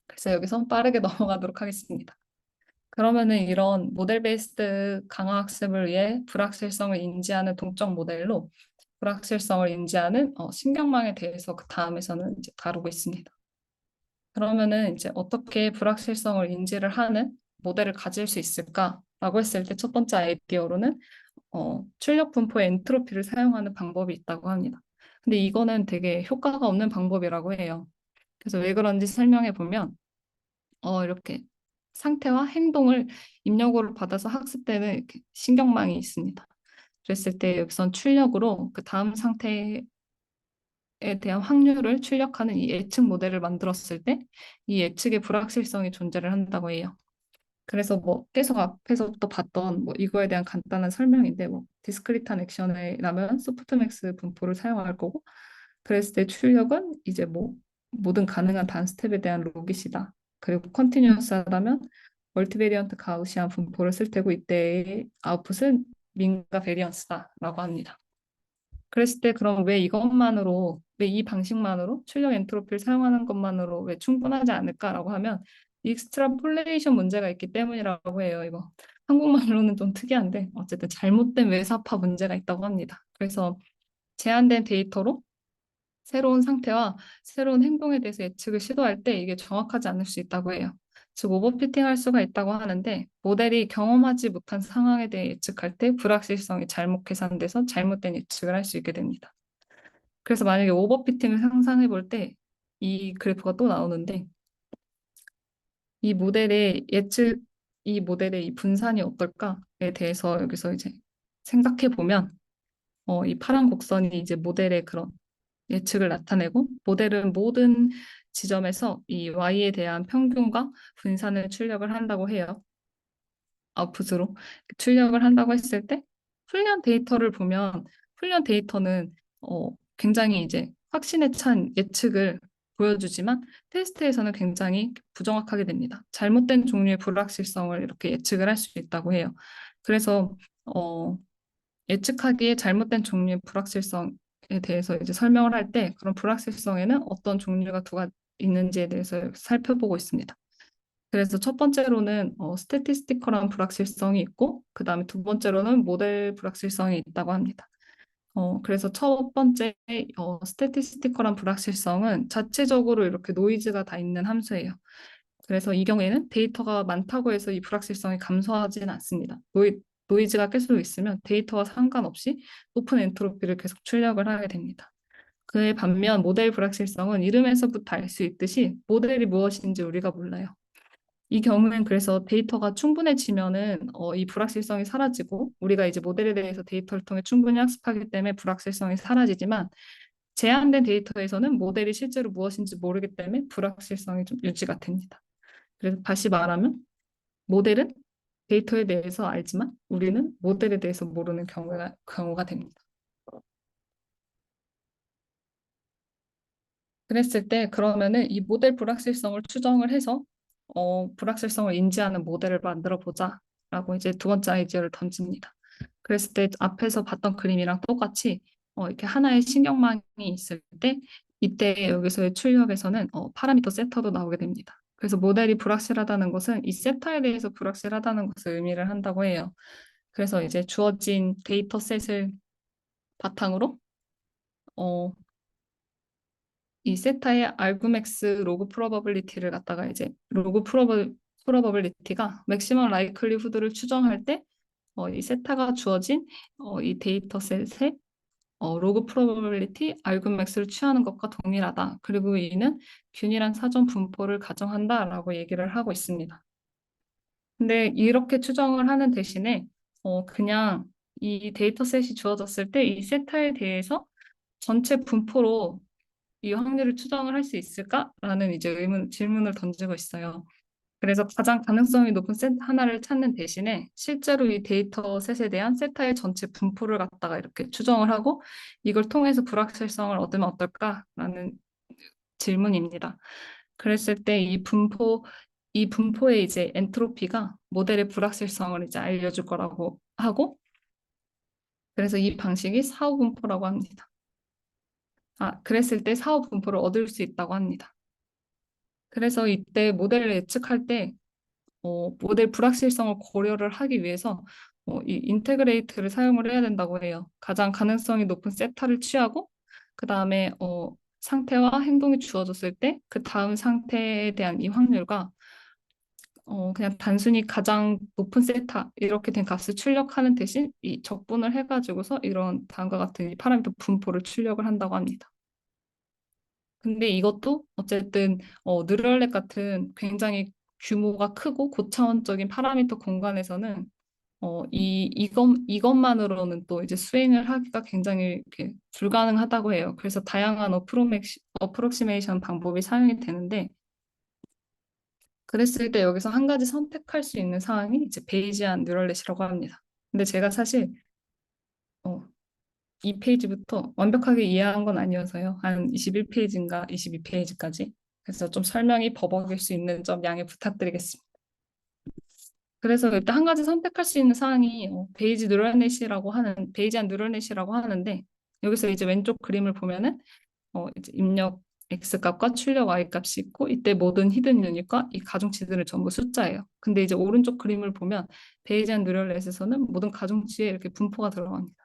그래서 여기서 빠르게 넘어가도록 하겠습니다. 그러면은 이런 모델 베이스드 강화 학습을 위해 불확실성을 인지하는 동적 모델로 불확실성을 인지하는 신경망에 대해서 그 다음에서는 이제 다루고 있습니다. 그러면은 이제 어떻게 불확실성을 인지를 하는 모델을 가질 수 있을까라고 했을 때 첫 번째 아이디어로는 출력 분포의 엔트로피를 사용하는 방법이 있다고 합니다. 근데 이거는 되게 효과가 없는 방법이라고 해요. 그래서 왜 그런지 설명해 보면 이렇게 상태와 행동을 입력으로 받아서 학습되는 이렇게 신경망이 있습니다. 그랬을 때 여기선 출력으로 그 다음 상태에 대한 확률을 출력하는 이 예측 모델을 만들었을 때 이 예측의 불확실성이 존재를 한다고 해요. 그래서 뭐 계속 앞에서부터 봤던 뭐 이거에 대한 간단한 설명인데 뭐 디스크리트한 액션이라면 소프트맥스 분포를 사용할 거고 그랬을 때 출력은 이제 뭐 모든 가능한 단 스텝에 대한 로깃이다. 그리고 컨티뉴어스하다면 멀티베리언트 가우시안 분포를 쓸 테고 이때의 아웃풋은 민과 베리언스다라고 합니다. 그랬을 때 그럼 왜 이것만으로 왜 이 방식만으로 출력 엔트로피를 사용하는 것만으로 왜 충분하지 않을까라고 하면 익스트라폴레이션 문제가 있기 때문이라고 해요. 이거 한국말로는 좀 특이한데 어쨌든 잘못된 외사파 문제가 있다고 합니다. 그래서 제한된 데이터로 새로운 상태와 새로운 행동에 대해서 예측을 시도할 때 이게 정확하지 않을 수 있다고 해요. 즉 오버피팅할 수가 있다고 하는데 모델이 경험하지 못한 상황에 대해 예측할 때 불확실성이 잘못 계산돼서 잘못된 예측을 할 수 있게 됩니다. 그래서 만약에 오버피팅을 상상해 볼 때 이 그래프가 또 나오는데 이 모델의 예측 이 모델의 이 분산이 어떨까에 대해서 여기서 이제 생각해 보면 이 파란 곡선이 이제 모델의 그런 예측을 나타내고 모델은 모든 지점에서 이 y에 대한 평균과 분산을 출력을 한다고 해요. 아웃풋으로 출력을 한다고 했을 때 훈련 데이터를 보면 훈련 데이터는 굉장히 이제 확신에 찬 예측을 보여주지만 테스트에서는 굉장히 부정확하게 됩니다. 잘못된 종류의 불확실성을 이렇게 예측을 할 수 있다고 해요. 그래서 어, 예측하기에 잘못된 종류의 불확실성에 대해서 이제 설명을 할 때 그런 불확실성에는 어떤 종류가 두가 있는지에 대해서 살펴보고 있습니다. 그래서 첫 번째로는 스태티스티컬한 불확실성이 있고 그 다음에 두 번째로는 모델 불확실성이 있다고 합니다. 그래서 첫 번째 스태티스티컬한 불확실성은 자체적으로 이렇게 노이즈가 다 있는 함수예요. 그래서 이 경우에는 데이터가 많다고 해서 이 불확실성이 감소하지는 않습니다. 노이즈가 계속 있으면 데이터와 상관없이 높은 엔트로피를 계속 출력을 하게 됩니다. 그에 반면 모델 불확실성은 이름에서부터 알 수 있듯이 모델이 무엇인지 우리가 몰라요. 이 경우는 그래서 데이터가 충분해지면은 이 불확실성이 사라지고 우리가 이제 모델에 대해서 데이터를 통해 충분히 학습하기 때문에 불확실성이 사라지지만 제한된 데이터에서는 모델이 실제로 무엇인지 모르기 때문에 불확실성이 좀 유지가 됩니다. 그래서 다시 말하면 모델은 데이터에 대해서 알지만 우리는 모델에 대해서 모르는 경우가 됩니다. 그랬을 때 그러면은 이 모델 불확실성을 추정을 해서 불확실성을 인지하는 모델을 만들어 보자라고 이제 두 번째 아이디어를 던집니다. 그랬을 때 앞에서 봤던 그림이랑 똑같이 이렇게 하나의 신경망이 있을 때 이때 여기서의 출력에서는 파라미터 세터도 나오게 됩니다. 그래서 모델이 불확실하다는 것은 이 세터에 대해서 불확실하다는 것을 의미를 한다고 해요. 그래서 이제 주어진 데이터셋을 바탕으로 어, 이 세타의 argmax 로그 프로버빌리티를 갖다가 이제 프로버빌리티가 맥시멈 라이클리후드를 추정할 때 이 세타가 주어진 이 데이터셋의 로그 프로버빌리티 argmax를 취하는 것과 동일하다. 그리고 이는 균일한 사전 분포를 가정한다라고 얘기를 하고 있습니다. 근데 이렇게 추정을 하는 대신에 그냥 이 데이터셋이 주어졌을 때 이 세타에 대해서 전체 분포로 이 확률을 추정을 할 수 있을까라는 이제 질문을 던지고 있어요. 그래서 가장 가능성이 높은 셋 하나를 찾는 대신에 실제로 이 데이터셋에 대한 세타의 전체 분포를 갖다가 이렇게 추정을 하고 이걸 통해서 불확실성을 얻으면 어떨까라는 질문입니다. 그랬을 때 이 분포의 이제 엔트로피가 모델의 불확실성을 이제 알려줄 거라고 하고 그래서 이 방식이 사후 분포라고 합니다. 그랬을 때 사후 분포를 얻을 수 있다고 합니다. 그래서 이때 모델을 예측할 때 모델 불확실성을 고려를 하기 위해서 이 인테그레이트를 사용을 해야 된다고 해요. 가장 가능성이 높은 세타를 취하고 그 다음에 상태와 행동이 주어졌을 때 그 다음 상태에 대한 이 확률과 그냥 단순히 가장 높은 세타 이렇게 된 값을 출력하는 대신 이 적분을 해가지고서 이런 다음과 같은 이 파라미터 분포를 출력을 한다고 합니다. 근데 이것도 어쨌든 뉴럴넷 같은 굉장히 규모가 크고 고차원적인 파라미터 공간에서는 이것만으로는 또 이제 수행을 하기가 굉장히 이렇게 불가능하다고 해요. 그래서 다양한 어프록시메이션 방법이 사용이 되는데 그랬을 때 여기서 한 가지 선택할 수 있는 사항이 이제 베이지안 뉴럴넷이라고 합니다. 근데 제가 사실 어, 이 페이지부터 완벽하게 이해한 건 아니어서요. 한 21페이지인가 22페이지까지. 그래서 좀 설명이 버벅일 수 있는 점 양해 부탁드리겠습니다. 그래서 일단 한 가지 선택할 수 있는 사항이 베이지안 뉴럴넷이라고 하는데 여기서 이제 왼쪽 그림을 보면은 이제 입력 X 값과 출력 Y 값이 있고 이때 모든 히든 유닛과 이 가중치들은 전부 숫자예요. 근데 이제 오른쪽 그림을 보면 베이지안 뉴럴넷에서는 모든 가중치에 이렇게 분포가 들어갑니다.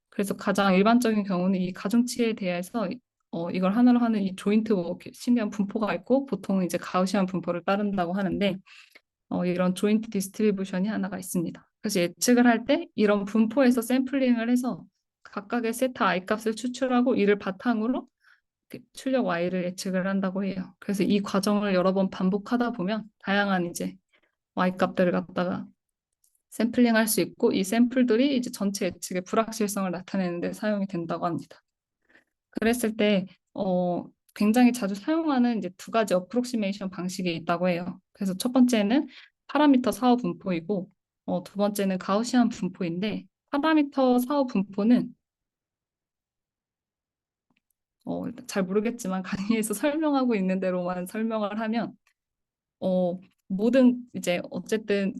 그래서 가장 일반적인 경우는 이 가중치에 대해서 이걸 하나로 하는 이 조인트 뭐 이렇게 신기한 분포가 있고 보통 이제 가우시안 분포를 따른다고 하는데 이런 조인트 디스트리뷰션이 하나가 있습니다. 그래서 예측을 할 때 이런 분포에서 샘플링을 해서 각각의 세타 I 값을 추출하고 이를 바탕으로 출력 Y를 예측을 한다고 해요. 그래서 이 과정을 여러 번 반복하다 보면 다양한 이제 Y 값들을 갖다가 샘플링할 수 있고 이 샘플들이 이제 전체 예측의 불확실성을 나타내는 데 사용이 된다고 합니다. 그랬을 때 굉장히 자주 사용하는 이제 두 가지 어프록시메이션 방식이 있다고 해요. 그래서 첫 번째는 파라미터 사후 분포이고 두 번째는 가우시안 분포인데 파라미터 사후 분포는 잘 모르겠지만 강의에서 설명하고 있는 대로만 설명을 하면 모든 이제 어쨌든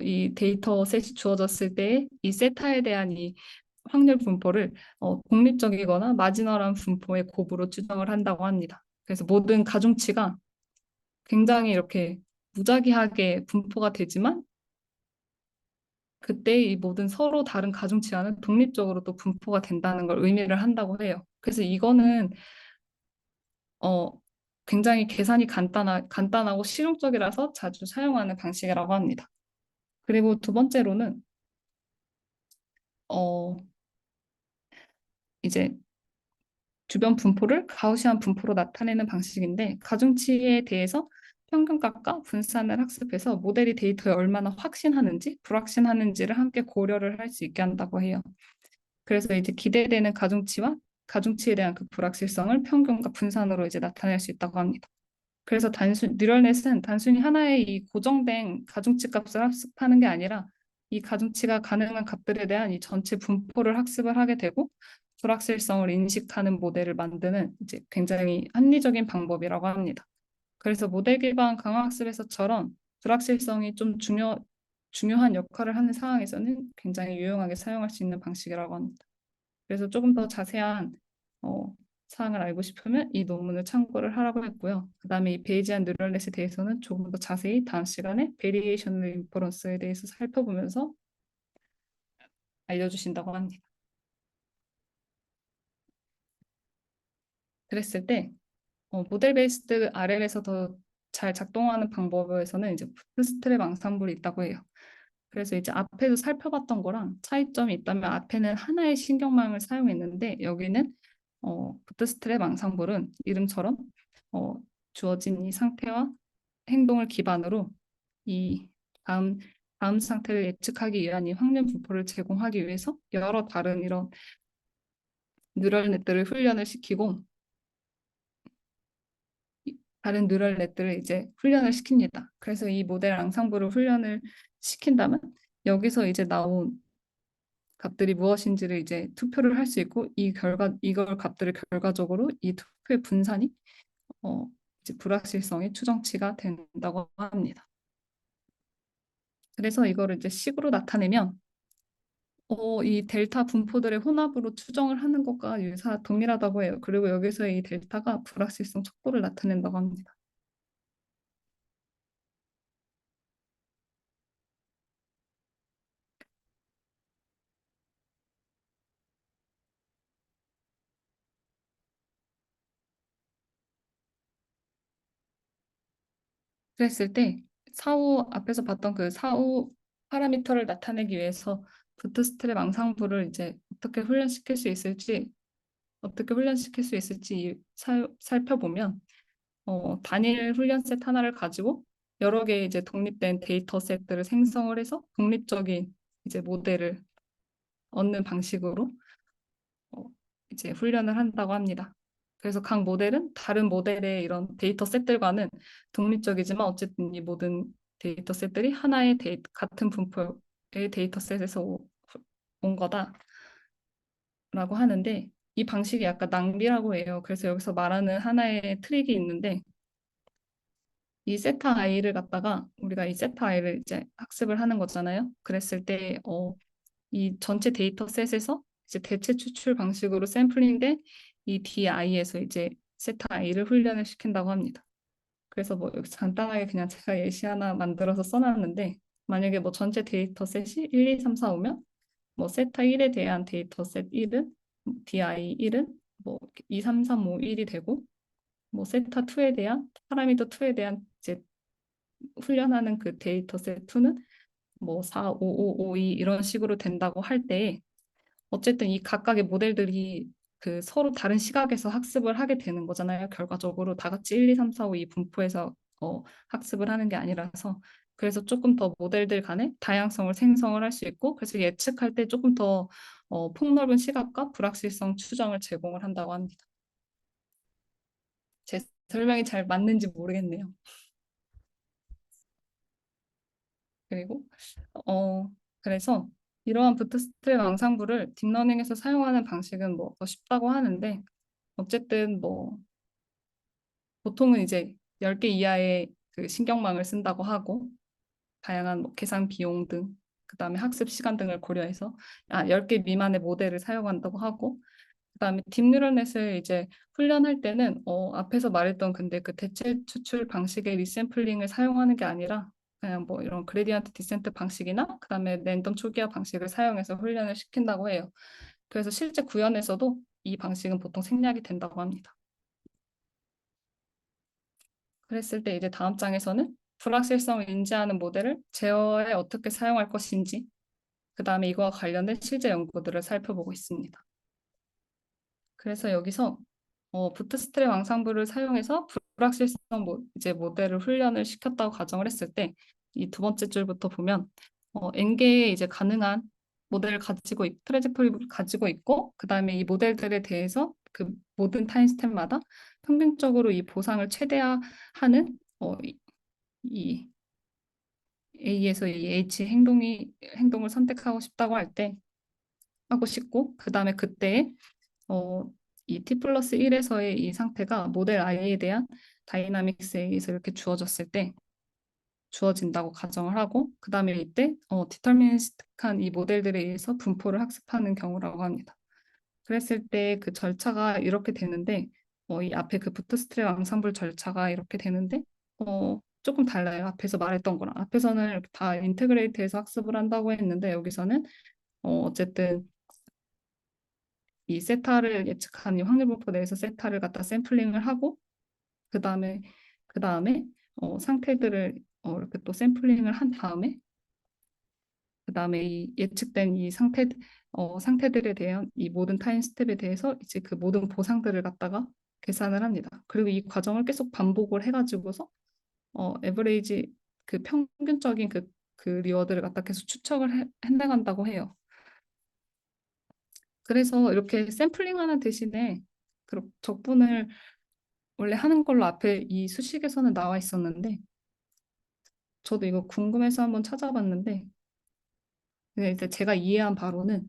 이 데이터 셋이 주어졌을 때 이 세타에 대한 이 확률 분포를 독립적이거나 마지널한 분포의 곱으로 추정을 한다고 합니다. 그래서 모든 가중치가 굉장히 이렇게 무작위하게 분포가 되지만 그때 이 모든 서로 다른 가중치와는 독립적으로 또 분포가 된다는 걸 의미를 한다고 해요. 그래서 이거는 어, 굉장히 계산이 간단하고 실용적이라서 자주 사용하는 방식이라고 합니다. 그리고 두 번째로는 어, 이제 주변 분포를 가우시안 분포로 나타내는 방식인데 가중치에 대해서 평균값과 분산을 학습해서 모델이 데이터에 얼마나 확신하는지 불확신하는지를 함께 고려를 할 수 있게 한다고 해요. 그래서 이제 기대되는 가중치와 가중치에 대한 그 불확실성을 평균과 분산으로 이제 나타낼 수 있다고 합니다. 그래서 뉴럴넷은 단순히 하나의 이 고정된 가중치 값을 학습하는 게 아니라 이 가중치가 가능한 값들에 대한 이 전체 분포를 학습을 하게 되고 불확실성을 인식하는 모델을 만드는 이제 굉장히 합리적인 방법이라고 합니다. 그래서 모델 기반 강화학습에서처럼 불확실성이 좀 중요한 역할을 하는 상황에서는 굉장히 유용하게 사용할 수 있는 방식이라고 합니다. 그래서 조금 더 자세한 어, 사항을 알고 싶으면 이 논문을 참고를 하라고 했고요. 그다음에 이 베이지안 뉴럴넷에 대해서는 조금 더 자세히 다음 시간에 베리에이션 인퍼런스에 대해서 살펴보면서 알려주신다고 합니다. 그랬을 때 모델 베이스드 RL에서 더 잘 작동하는 방법에서는 이제 부트스트랩 앙상블이 있다고 해요. 그래서 이제 앞에도 살펴봤던 거랑 차이점이 있다면 앞에는 하나의 신경망을 사용했는데 여기는 부트스트랩 앙상블은 이름처럼 어, 주어진 이 상태와 행동을 기반으로 이 다음 다음 상태를 예측하기 위한 이 확률 분포를 제공하기 위해서 여러 다른 이런 뉴럴넷들을 훈련을 시키고 다른 뉴럴넷들을 이제 훈련을 시킵니다. 그래서 이 모델 앙상블을 훈련을 시킨다면 여기서 이제 나온 값들이 무엇인지를 이제 투표를 할 수 있고 이걸 값들을 결과적으로 이 투표의 분산이 어, 이제 불확실성의 추정치가 된다고 합니다. 그래서 이거를 이제 식으로 나타내면 이 델타 분포들의 혼합으로 추정을 하는 것과 동일하다고 해요. 그리고 여기서 이 델타가 불확실성 척도를 나타낸다고 합니다. 그랬을 때 사후 앞에서 봤던 그 사후 파라미터를 나타내기 위해서 부트스트랩 앙상블을 이제 어떻게 훈련시킬 수 있을지 살펴보면 단일 훈련 셋 하나를 가지고 여러 개의 이제 독립된 데이터 셋들을 생성을 해서 독립적인 이제 모델을 얻는 방식으로 어, 이제 훈련을 한다고 합니다. 그래서 각 모델은 다른 모델의 이런 데이터 셋들과는 독립적이지만 어쨌든 이 모든 데이터 셋들이 하나의 같은 분포의 데이터 셋에서 온 거다라고 하는데 이 방식이 약간 낭비라고 해요. 그래서 여기서 말하는 하나의 트릭이 있는데 이 세타 i를 갖다가 우리가 이 세타 i를 이제 학습을 하는 거잖아요. 그랬을 때 이 전체 데이터 셋에서 이제 대체 추출 방식으로 샘플링된 이 DI에서 이제 세타 i를 훈련을 시킨다고 합니다. 그래서 뭐 여기 간단하게 그냥 제가 예시 하나 만들어서 써놨는데 만약에 뭐 전체 데이터 셋이 1, 2, 3, 4, 5면 뭐 세타 1에 대한 데이터 셋 1은 DI 1은 뭐 2, 3, 3, 5, 1이 되고 뭐 세타 2에 대한 파라미터 2에 대한 이제 훈련하는 그 데이터 셋 2는 뭐 4, 5, 5, 5, 2 이런 식으로 된다고 할 때 어쨌든 이 각각의 모델들이 그 서로 다른 시각에서 학습을 하게 되는 거잖아요. 결과적으로 다 같이 1, 2, 3, 4, 5, 이 분포에서 학습을 하는 게 아니라서 그래서 조금 더 모델들 간의 다양성을 생성을 할 수 있고 그래서 예측할 때 조금 더 폭넓은 시각과 불확실성 추정을 제공을 한다고 합니다. 제 설명이 잘 맞는지 모르겠네요. 그리고 어 그래서 이러한 부트스트랩 앙상블을 딥러닝에서 사용하는 방식은 뭐 더 쉽다고 하는데 어쨌든 뭐 보통은 이제 10개 이하의 그 신경망을 쓴다고 하고 다양한 뭐 계산 비용 등, 그다음에 학습 시간 등을 고려해서 10개 미만의 모델을 사용한다고 하고, 그다음에 딥뉴럴넷을 이제 훈련할 때는 앞에서 말했던 근데 그 대체 추출 방식의 리샘플링을 사용하는 게 아니라 그냥 뭐 이런 그레디언트 디센트 방식이나 그다음에 랜덤 초기화 방식을 사용해서 훈련을 시킨다고 해요. 그래서 실제 구현에서도 이 방식은 보통 생략이 된다고 합니다. 그랬을 때 이제 다음 장에서는 불확실성을 인지하는 모델을 제어에 어떻게 사용할 것인지, 그다음에 이거와 관련된 실제 연구들을 살펴보고 있습니다. 그래서 여기서 부트스트랩 앙상블을 사용해서 불확실성 이제 모델을 훈련을 시켰다고 가정을 했을 때 이 두 번째 줄부터 보면 n개의 이제 가능한 모델을 가지고 트레젝토리를 가지고 있고, 그다음에 이 모델들에 대해서 그 모든 타임 스텝마다 평균적으로 이 보상을 최대화하는 이 A에서 이 H 행동을 선택하고 싶다고 할 때 하고 싶고, 그다음에 그때 어, 이 t 플러스 1에서의 이 상태가 모델 i에 대한 다이나믹스에 의해서 이렇게 주어졌을 때 주어진다고 가정을 하고, 그 다음에 이때 디터미니스틱한 이 모델들에 의해서 분포를 학습하는 경우라고 합니다. 그랬을 때 그 절차가 이렇게 되는데 이 앞에 그 부트스트랩 앙상블 절차가 이렇게 되는데 조금 달라요. 앞에서 말했던 거랑. 앞에서는 이렇게 다 인테그레이트해서 학습을 한다고 했는데 여기서는 어쨌든 이 세타를 예측한 이 확률 분포 내에서 세타를 갖다 샘플링을 하고, 그 다음에 상태들을 이렇게 또 샘플링을 한 다음에, 그다음에 이 예측된 이 상태들에 대한 이 모든 타임 스텝에 대해서 이제 그 모든 보상들을 갖다가 계산을 합니다. 그리고 이 과정을 계속 반복을 해가지고서 에버레이지 그 평균적인 그 리워드를 갖다 계속 해나간다고 해요. 그래서 이렇게 샘플링하는 대신에 적분을 원래 하는 걸로 앞에 이 수식에서는 나와 있었는데 저도 이거 궁금해서 한번 찾아봤는데, 근데 이제 제가 이해한 바로는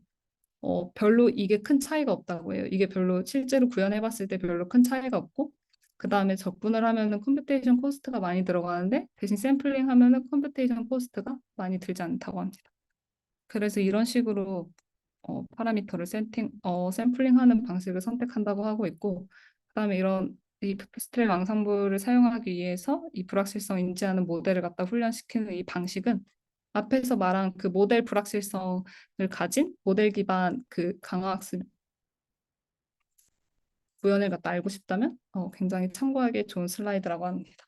별로 이게 큰 차이가 없다고 해요. 이게 별로 실제로 구현해봤을 때 별로 큰 차이가 없고, 그 다음에 적분을 하면은 컴퓨테이션 코스트가 많이 들어가는데 대신 샘플링 하면은 컴퓨테이션 코스트가 많이 들지 않다고 합니다. 그래서 이런 식으로 파라미터를 샘플링하는 방식을 선택한다고 하고 있고, 그다음에 이런 이 스트랩 앙상블을 사용하기 위해서 이 불확실성 인지하는 모델을 갖다 훈련시키는 이 방식은 앞에서 말한 그 모델 불확실성을 가진 모델 기반 그 강화학습 구현을 갖다 알고 싶다면 굉장히 참고하기 좋은 슬라이드라고 합니다.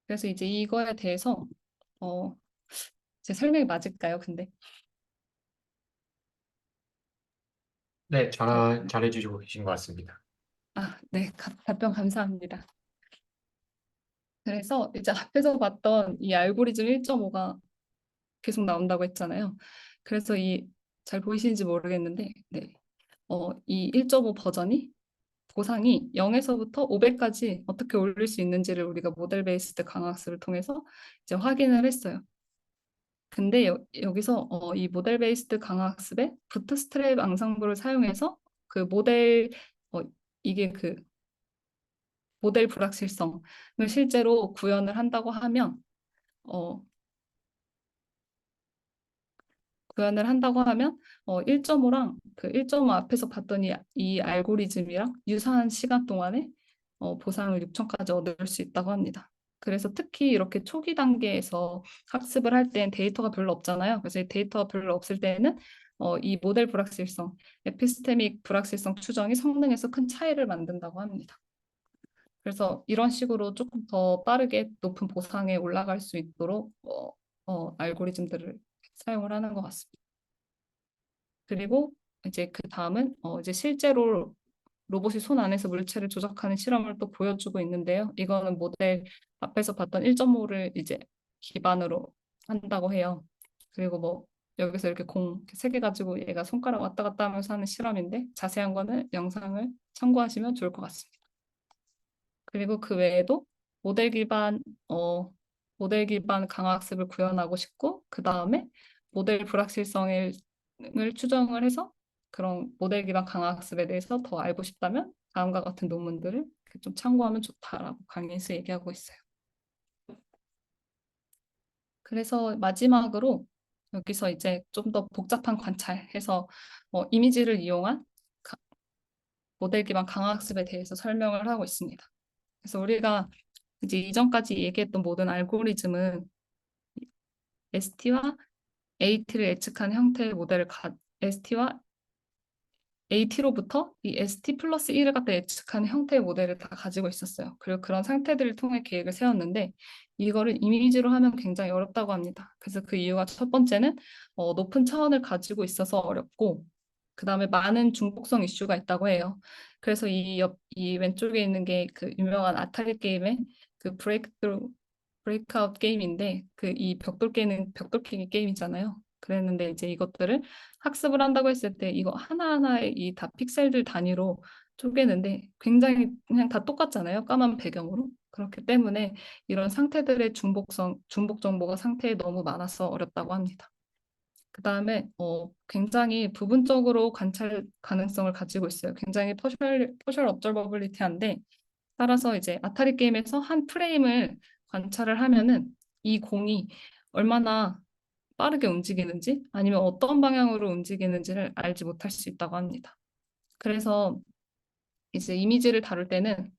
그래서 이제 이거에 대해서 어, 제 설명이 맞을까요? 근데 네, 잘해주시고 계신 것 같습니다. 네, 답변 감사합니다. 그래서 이제 앞에서 봤던 이 알고리즘 1.5가 계속 나온다고 했잖아요. 그래서 잘 보이시는지 모르겠는데, 네. 이 1.5 버전이 보상이 0에서부터 500까지 어떻게 올릴 수 있는지를 우리가 모델 베이스드 강화학습을 통해서 이제 확인을 했어요. 근데 여기서 이 모델 베이스드 강화학습에 부트스트랩 앙상블을 사용해서 그 어, 이게 그 모델 불확실성을 실제로 구현을 한다고 하면 어, 1.5랑 그 1.5 앞에서 봤던 이 알고리즘이랑 유사한 시간 동안에 보상을 6천까지 얻을 수 있다고 합니다. 그래서 특히 이렇게 초기 단계에서 학습을 할 땐 데이터가 별로 없잖아요. 그래서 이 데이터가 별로 없을 때는 이 모델 불확실성, 에피스테믹 불확실성 추정이 성능에서 큰 차이를 만든다고 합니다. 그래서 이런 식으로 조금 더 빠르게 높은 보상에 올라갈 수 있도록 알고리즘들을 사용을 하는 것 같습니다. 그리고 이제 그 다음은 이제 실제로 로봇이 손 안에서 물체를 조작하는 실험을 또 보여주고 있는데요. 이거는 모델 앞에서 봤던 1.5를 이제 기반으로 한다고 해요. 그리고 뭐 여기서 이렇게 공 세 개 가지고 얘가 손가락 왔다 갔다 하면서 하는 실험인데 자세한 거는 영상을 참고하시면 좋을 것 같습니다. 그리고 그 외에도 모델 기반 모델 기반 강화학습을 구현하고 싶고, 그 다음에 모델 불확실성을 추정을 해서 그런 모델 기반 강화학습에 대해서 더 알고 싶다면 다음과 같은 논문들을 이렇게 좀 참고하면 좋다라고 강의에서 얘기하고 있어요. 그래서 마지막으로 여기서 이제 좀 더 복잡한 관찰해서 이미지를 이용한 모델 기반 강화학습에 대해서 설명을 하고 있습니다. 그래서 우리가 이제 이전까지 얘기했던 모든 알고리즘은 ST와 AT를 예측한 형태의 모델을 ST와 AT로부터 이 ST 플러스 1을 갖다 예측하는 형태의 모델을 다 가지고 있었어요. 그리고 그런 상태들을 통해 계획을 세웠는데 이거를 이미지로 하면 굉장히 어렵다고 합니다. 그래서 그 이유가 첫 번째는 높은 차원을 가지고 있어서 어렵고 그 다음에 많은 중복성 이슈가 있다고 해요. 그래서 이 왼쪽에 있는 게 그 유명한 아타리 게임의 그 브레이크아웃 게임인데 그 이 벽돌 깨기 게임이잖아요. 그랬는데 이제 이것들을 학습을 한다고 했을 때 이거 하나하나의 이 다 픽셀들 단위로 쪼개는데 굉장히 그냥 다 똑같잖아요. 까만 배경으로. 그렇기 때문에 이런 상태들의 중복 정보가 상태에 너무 많아서 어렵다고 합니다. 그 다음에 굉장히 부분적으로 관찰 가능성을 가지고 있어요. 굉장히 포셜 observability한데 따라서 이제 아타리 게임에서 한 프레임을 관찰을 하면은 이 공이 얼마나 빠르게 움직이는지 아니면 어떤 방향으로 움직이는지를 알지 못할 수 있다고 합니다. 그래서 이제 이미지를 다룰 때는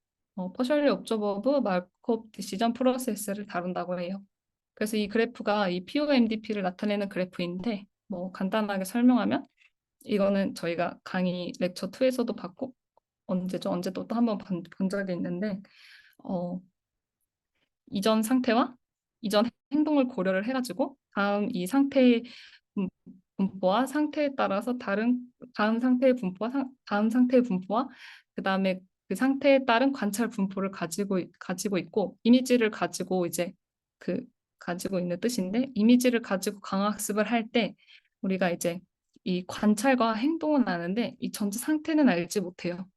partially observed Markov decision process를 다룬다고 해요. 그래서 이 그래프가 이 POMDP를 나타내는 그래프인데 뭐 간단하게 설명하면 이거는 저희가 강의 렉처 2에서도 봤고 언제죠? 언제 또 한 번 본 적이 있는데 이전 상태와 이전 행동을 고려를 해가지고 다음 이 상태의 분포와 상태에 따라서 다음 상태의 분포와 다음 상태의 분포와 그 다음에 그 상태에 따른 관찰 분포를 가지고 있고 이미지를 가지고 이제 그 가지고 있는 뜻인데 이미지를 가지고 강화학습을 할 때 우리가 이제 이 관찰과 행동은 아는데 이 전체 상태는 알지 못해요.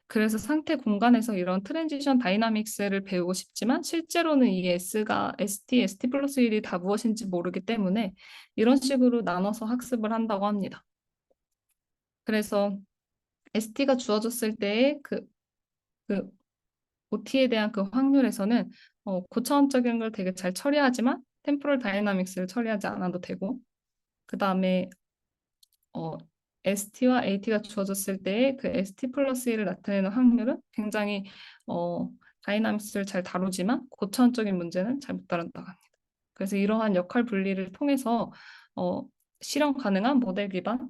그래서 상태 공간에서 이런 트랜지션 다이나믹스를 배우고 싶지만 실제로는 이 ST 플러스 1이 다 무엇인지 모르기 때문에 이런 식으로 나눠서 학습을 한다고 합니다. 그래서 ST가 주어졌을 때의 그 OT에 대한 그 확률에서는 고차원적인 걸 되게 잘 처리하지만 템포럴 다이나믹스를 처리하지 않아도 되고 그 다음에 ST와 AT가 주어졌을 때의 그 ST 플러스 1을 나타내는 확률은 굉장히 다이나믹스를 잘 다루지만 고차원적인 문제는 잘 못 다룬다고 합니다. 그래서 이러한 역할 분리를 통해서 실현 가능한 모델 기반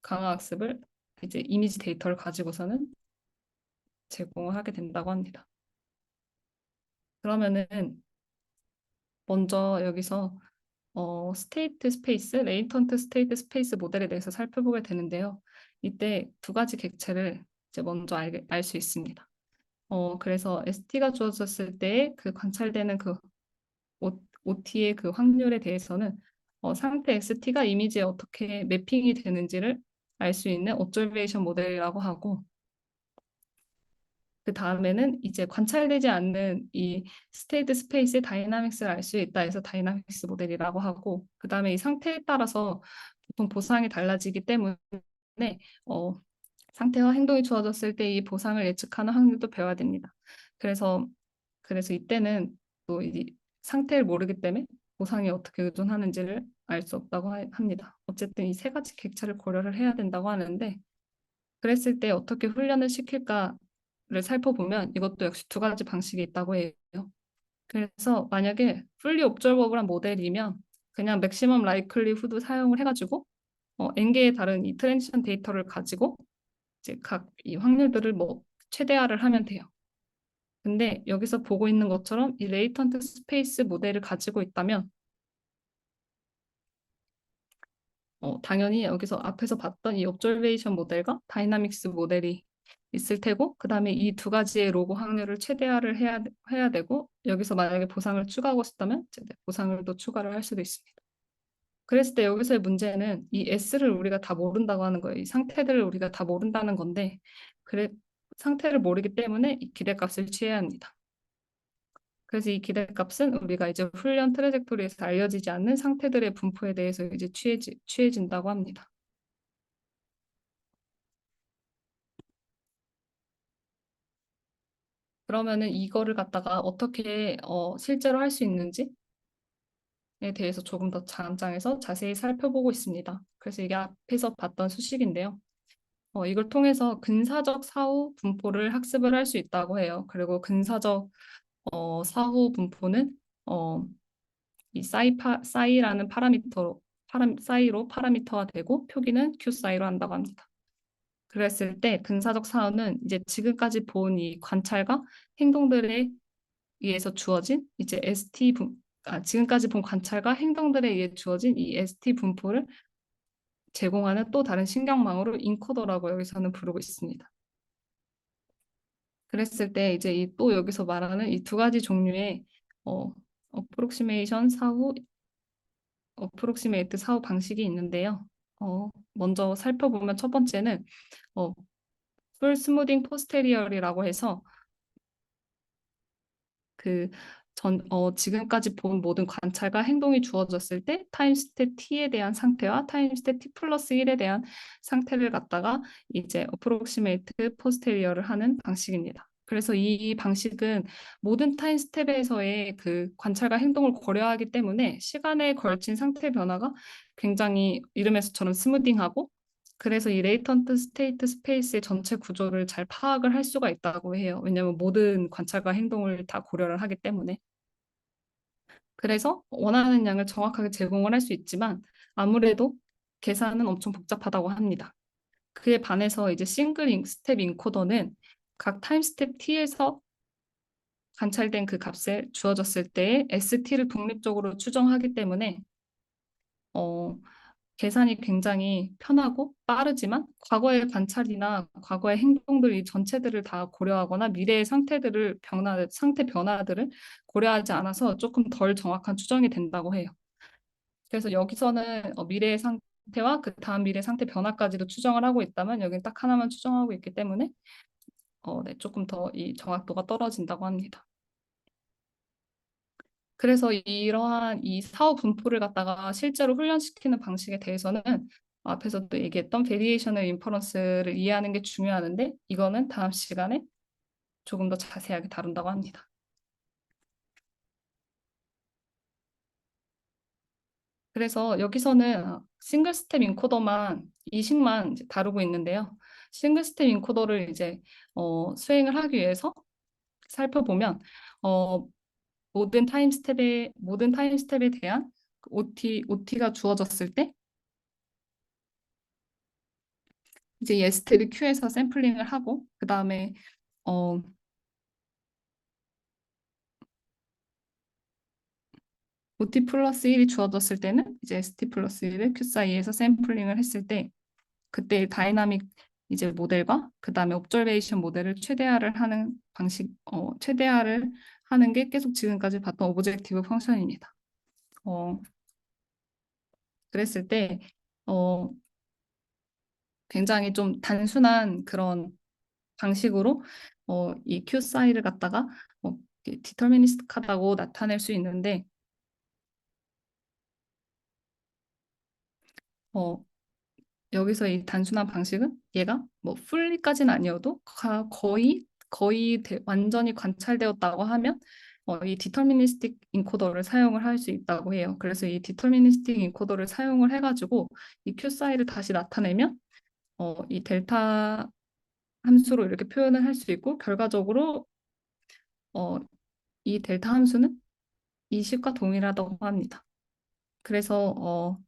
강화 학습을 이제 이미지 데이터를 가지고서는 제공을 하게 된다고 합니다. 그러면은 먼저 여기서 스테이트 스페이스, 레이턴트 스테이트 스페이스 모델에 대해서 살펴보게 되는데요. 이때 두 가지 객체를 이제 먼저 알 수 있습니다. 그래서 ST가 주어졌을 때 그 관찰되는 그 OT의 그 확률에 대해서는 상태 ST가 이미지에 어떻게 매핑이 되는지를 알 수 있는 observation 모델이라고 하고 그 다음에는 이제 관찰되지 않는 이 스테이트 스페이스의 다이나믹스를 알 수 있다 해서 다이나믹스 모델이라고 하고 그 다음에 이 상태에 따라서 보통 보상이 달라지기 때문에 어, 상태와 행동이 주어졌을 때 이 보상을 예측하는 확률도 배워야 됩니다. 그래서 이때는 또 이 상태를 모르기 때문에 보상이 어떻게 의존하는지를 알 수 없다고 합니다. 어쨌든 이 세 가지 객체를 고려를 해야 된다고 하는데 그랬을 때 어떻게 훈련을 시킬까를 살펴보면 이것도 역시 두 가지 방식이 있다고 해요. 그래서 만약에 fully observable한 모델이면 그냥 maximum likelihood 사용을 해가지고 n개의 다른 이 트랜지션 데이터를 가지고 이제 각 이 확률들을 뭐 최대화를 하면 돼요. 근데 여기서 보고 있는 것처럼 이 레이턴트 스페이스 모델을 가지고 있다면 당연히 여기서 앞에서 봤던 이 observation 모델과 다이나믹스 모델이 있을 테고 그 다음에 이 두 가지의 로그 확률을 최대화를 해야 되고 여기서 만약에 보상을 추가하고 싶다면 이제 보상을 또 추가를 할 수도 있습니다. 그랬을 때 여기서의 문제는 이 S를 우리가 다 모른다고 하는 거예요. 이 상태들을 우리가 다 모른다는 건데 상태를 모르기 때문에 이 기대값을 취해야 합니다. 그래서 이 기대값은 우리가 이제 훈련 트래젝토리에서 알려지지 않는 상태들의 분포에 대해서 이제 취해진다고 합니다. 그러면은 이거를 갖다가 어떻게 실제로 할 수 있는지에 대해서 조금 더 장장해서 자세히 살펴보고 있습니다. 그래서 이게 앞에서 봤던 수식인데요. 이걸 통해서 근사적 사후 분포를 학습을 할 수 있다고 해요. 그리고 근사적 사후 분포는 어, 이 사이라는 사이로 파라미터가 되고 표기는 q 사이로 한다고 합니다. 그랬을 때 근사적 사후는 이제 지금까지 본 이 관찰과 행동들에 의해서 주어진 이제 지금까지 본 관찰과 행동들에 의해 주어진 이 ST 분포를 제공하는 또 다른 신경망으로 인코더라고 여기서는 부르고 있습니다. 그랬을 때 이제 또 여기서 말하는 이 두 가지 종류의 어, 어프록시메이션 사후, 어프록시메이트 사후 방식이 있는데요. 먼저 살펴보면 첫 번째는 어, 풀 스무딩 포스테리얼이라고 해서 지금까지 본 모든 관찰과 행동이 주어졌을 때 타임 스텝 t에 대한 상태와 타임 스텝 t 플러스 1에 대한 상태를 갖다가 이제 어프록시메이트 포스테리어를 하는 방식입니다. 그래서 이 방식은 모든 타임 스텝에서의 그 관찰과 행동을 고려하기 때문에 시간에 걸친 상태 변화가 굉장히 이름에서처럼 스무딩하고 그래서 이 레이턴트 스테이트 스페이스의 전체 구조를 잘 파악을 할 수가 있다고 해요. 왜냐하면 모든 관찰과 행동을 다 고려를 하기 때문에. 그래서 원하는 양을 정확하게 제공을 할 수 있지만 아무래도 계산은 엄청 복잡하다고 합니다. 그에 반해서 이제 싱글 스텝 인코더는 각 타임 스텝 t에서 관찰된 그 값에 주어졌을 때 ST를 독립적으로 추정하기 때문에 어, 계산이 굉장히 편하고 빠르지만 과거의 관찰이나 과거의 행동들 이 전체들을 다 고려하거나 미래의 상태 변화들을 고려하지 않아서 조금 덜 정확한 추정이 된다고 해요. 그래서 여기서는 미래의 상태와 그 다음 미래 상태 변화까지도 추정을 하고 있다면 여기는 딱 하나만 추정하고 있기 때문에 네, 조금 더 이 정확도가 떨어진다고 합니다. 그래서 이러한 이 사후 분포를 갖다가 실제로 훈련시키는 방식에 대해서는 앞에서도 얘기했던 베리에이셔널 인퍼런스를 이해하는 게 중요하는데 이거는 다음 시간에 조금 더 자세하게 다룬다고 합니다. 그래서 여기서는 싱글 스텝 인코더만 이식만 이제 다루고 있는데요. 싱글 스텝 인코더를 이제 수행을 하기 위해서 살펴보면 어, 모든 타임 스텝에 대한 OT가 주어졌을 때 이제 예스트를 큐에서 샘플링을 하고 그 다음에 어, OT 플러스 1이 주어졌을 때는 이제 ST 플러스 1을 큐 사이에서 샘플링을 했을 때 그때 다이나믹 이제 모델과 그 다음에 옵저베이션 모델을 최대화를 하는 게 계속 지금까지 봤던 오브젝티브 펑션입니다. 어, 그랬을 때 어, 굉장히 좀 단순한 그런 방식으로 이 q 사이를 갖다가 디터미니스틱하다고 나타낼 수 있는데 어, 여기서 이 단순한 방식은 얘가 뭐 풀리까지는 아니어도 거의 완전히 관찰되었다고 하면 이 디터미니스틱 인코더를 사용을 할 수 있다고 해요. 그래서 이 디터미니스틱 인코더를 사용을 해가지고 이 q 사이를 다시 나타내면 이 델타 함수로 이렇게 표현을 할 수 있고 결과적으로 어, 이 델타 함수는 이 식과 동일하다고 합니다. 그래서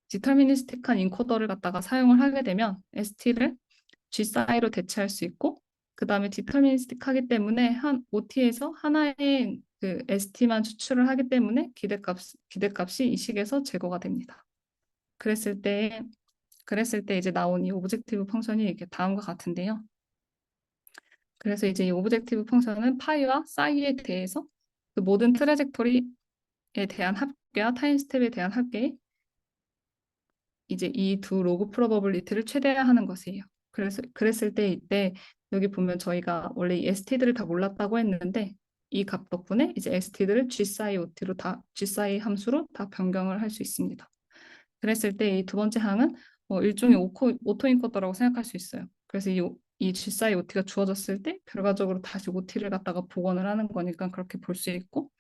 디터미니스틱한 인코더를 갖다가 사용을 하게 되면 ST를 G 사이로 대체할 수 있고 그 다음에 디터미니스틱하기 때문에 한 OT에서 하나의 그 ST만 추출을 하기 때문에 기대값이 이 식에서 제거가 됩니다. 그랬을 때 이제 나온 이 오브젝티브 펑션이 이렇게 다음과 같은데요. 그래서 이제 이 오브젝티브 펑션은 파이와 사이에 대해서 그 모든 트래젝토리에 대한 합계와 타임 스텝에 대한 합계에 이제 이 두 로그 프로버빌리티를 최대화하는 것이에요. 그랬을 때 이때 여기 보면 저희가 원래 이 ST들을 다 몰랐다고 했는데 이 값 덕분에 이제 ST들을 G 사이 함수로 다 변경을 할 수 있습니다. 그랬을 때 이 두 번째 항은 일종의 오토 인코더라고 생각할 수 있어요. 그래서 이 이 G 사이 OT가 주어졌을 때 결과적으로 다시 OT를 갖다가 복원을 하는 거니까 그렇게 볼 수 있고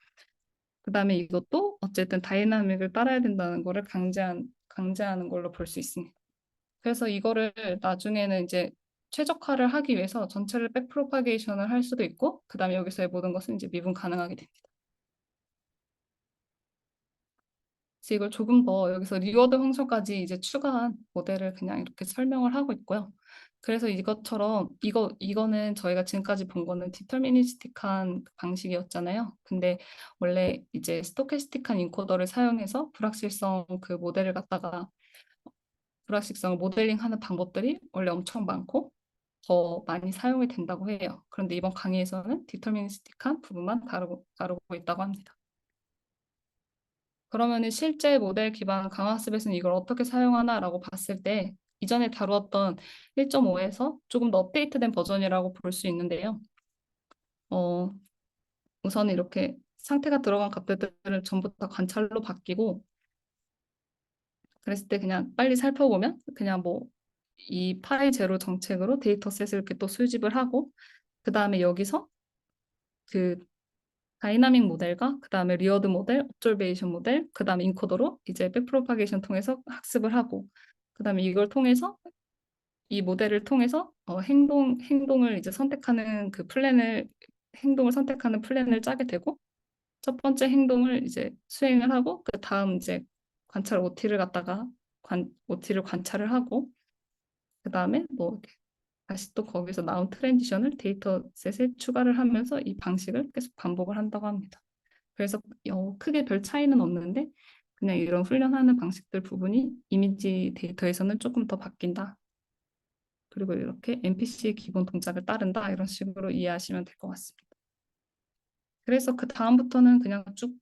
그다음에 이것도 어쨌든 다이나믹을 따라야 된다는 거를 강제하는 걸로 볼 수 있습니다. 그래서 이거를 나중에는 이제 최적화를 하기 위해서 전체를 백프로파게이션을 할 수도 있고 그다음에 여기서의 모든 것은 이제 미분 가능하게 됩니다. 그래서 이걸 조금 더 여기서 리워드 펑션까지 이제 추가한 모델을 그냥 이렇게 설명을 하고 있고요. 그래서 이것처럼 이거는 저희가 지금까지 본 거는 디터미니스틱한 방식이었잖아요. 근데 원래 이제 스토캐스틱한 인코더를 사용해서 불확실성 그 모델을 갖다가 불확실성을 모델링하는 방법들이 원래 엄청 많고 더 많이 사용이 된다고 해요. 그런데 이번 강의에서는 디터미니스틱한 부분만 다루고 있다고 합니다. 그러면은 실제 모델 기반 강화학습에서는 이걸 어떻게 사용하나라고 봤을 때 이전에 다루었던 1.5에서 조금 더 업데이트된 버전이라고 볼 수 있는데요. 어, 우선 이렇게 상태가 들어간 값들을 전부 다 관찰로 바뀌고 그랬을 때 그냥 빨리 살펴보면 그냥 뭐 이 파이 제로 정책으로 데이터셋을 이렇게 또 수집을 하고 그 다음에 여기서 그 다이나믹 모델과 그 다음에 리어드 모델, 옵저베이션 모델, 그 다음에 인코더로 이제 백프로파게이션 통해서 학습을 하고 그 다음에 이걸 통해서 이 모델을 통해서 행동을 이제 선택하는 그 플랜을 행동을 선택하는 플랜을 짜게 되고 첫 번째 행동을 이제 수행을 하고 그 다음 이제 관찰 OT를 갖다가 OT를 관찰을 하고 그 다음에 뭐 이렇게 다시 또 거기서 나온 트랜지션을 데이터셋에 추가를 하면서 이 방식을 계속 반복을 한다고 합니다. 그래서 크게 별 차이는 없는데 그냥 이런 훈련하는 방식들 부분이 이미지 데이터에서는 조금 더 바뀐다. 그리고 이렇게 NPC의 기본 동작을 따른다. 이런 식으로 이해하시면 될 것 같습니다. 그래서 그 다음부터는 그냥 쭉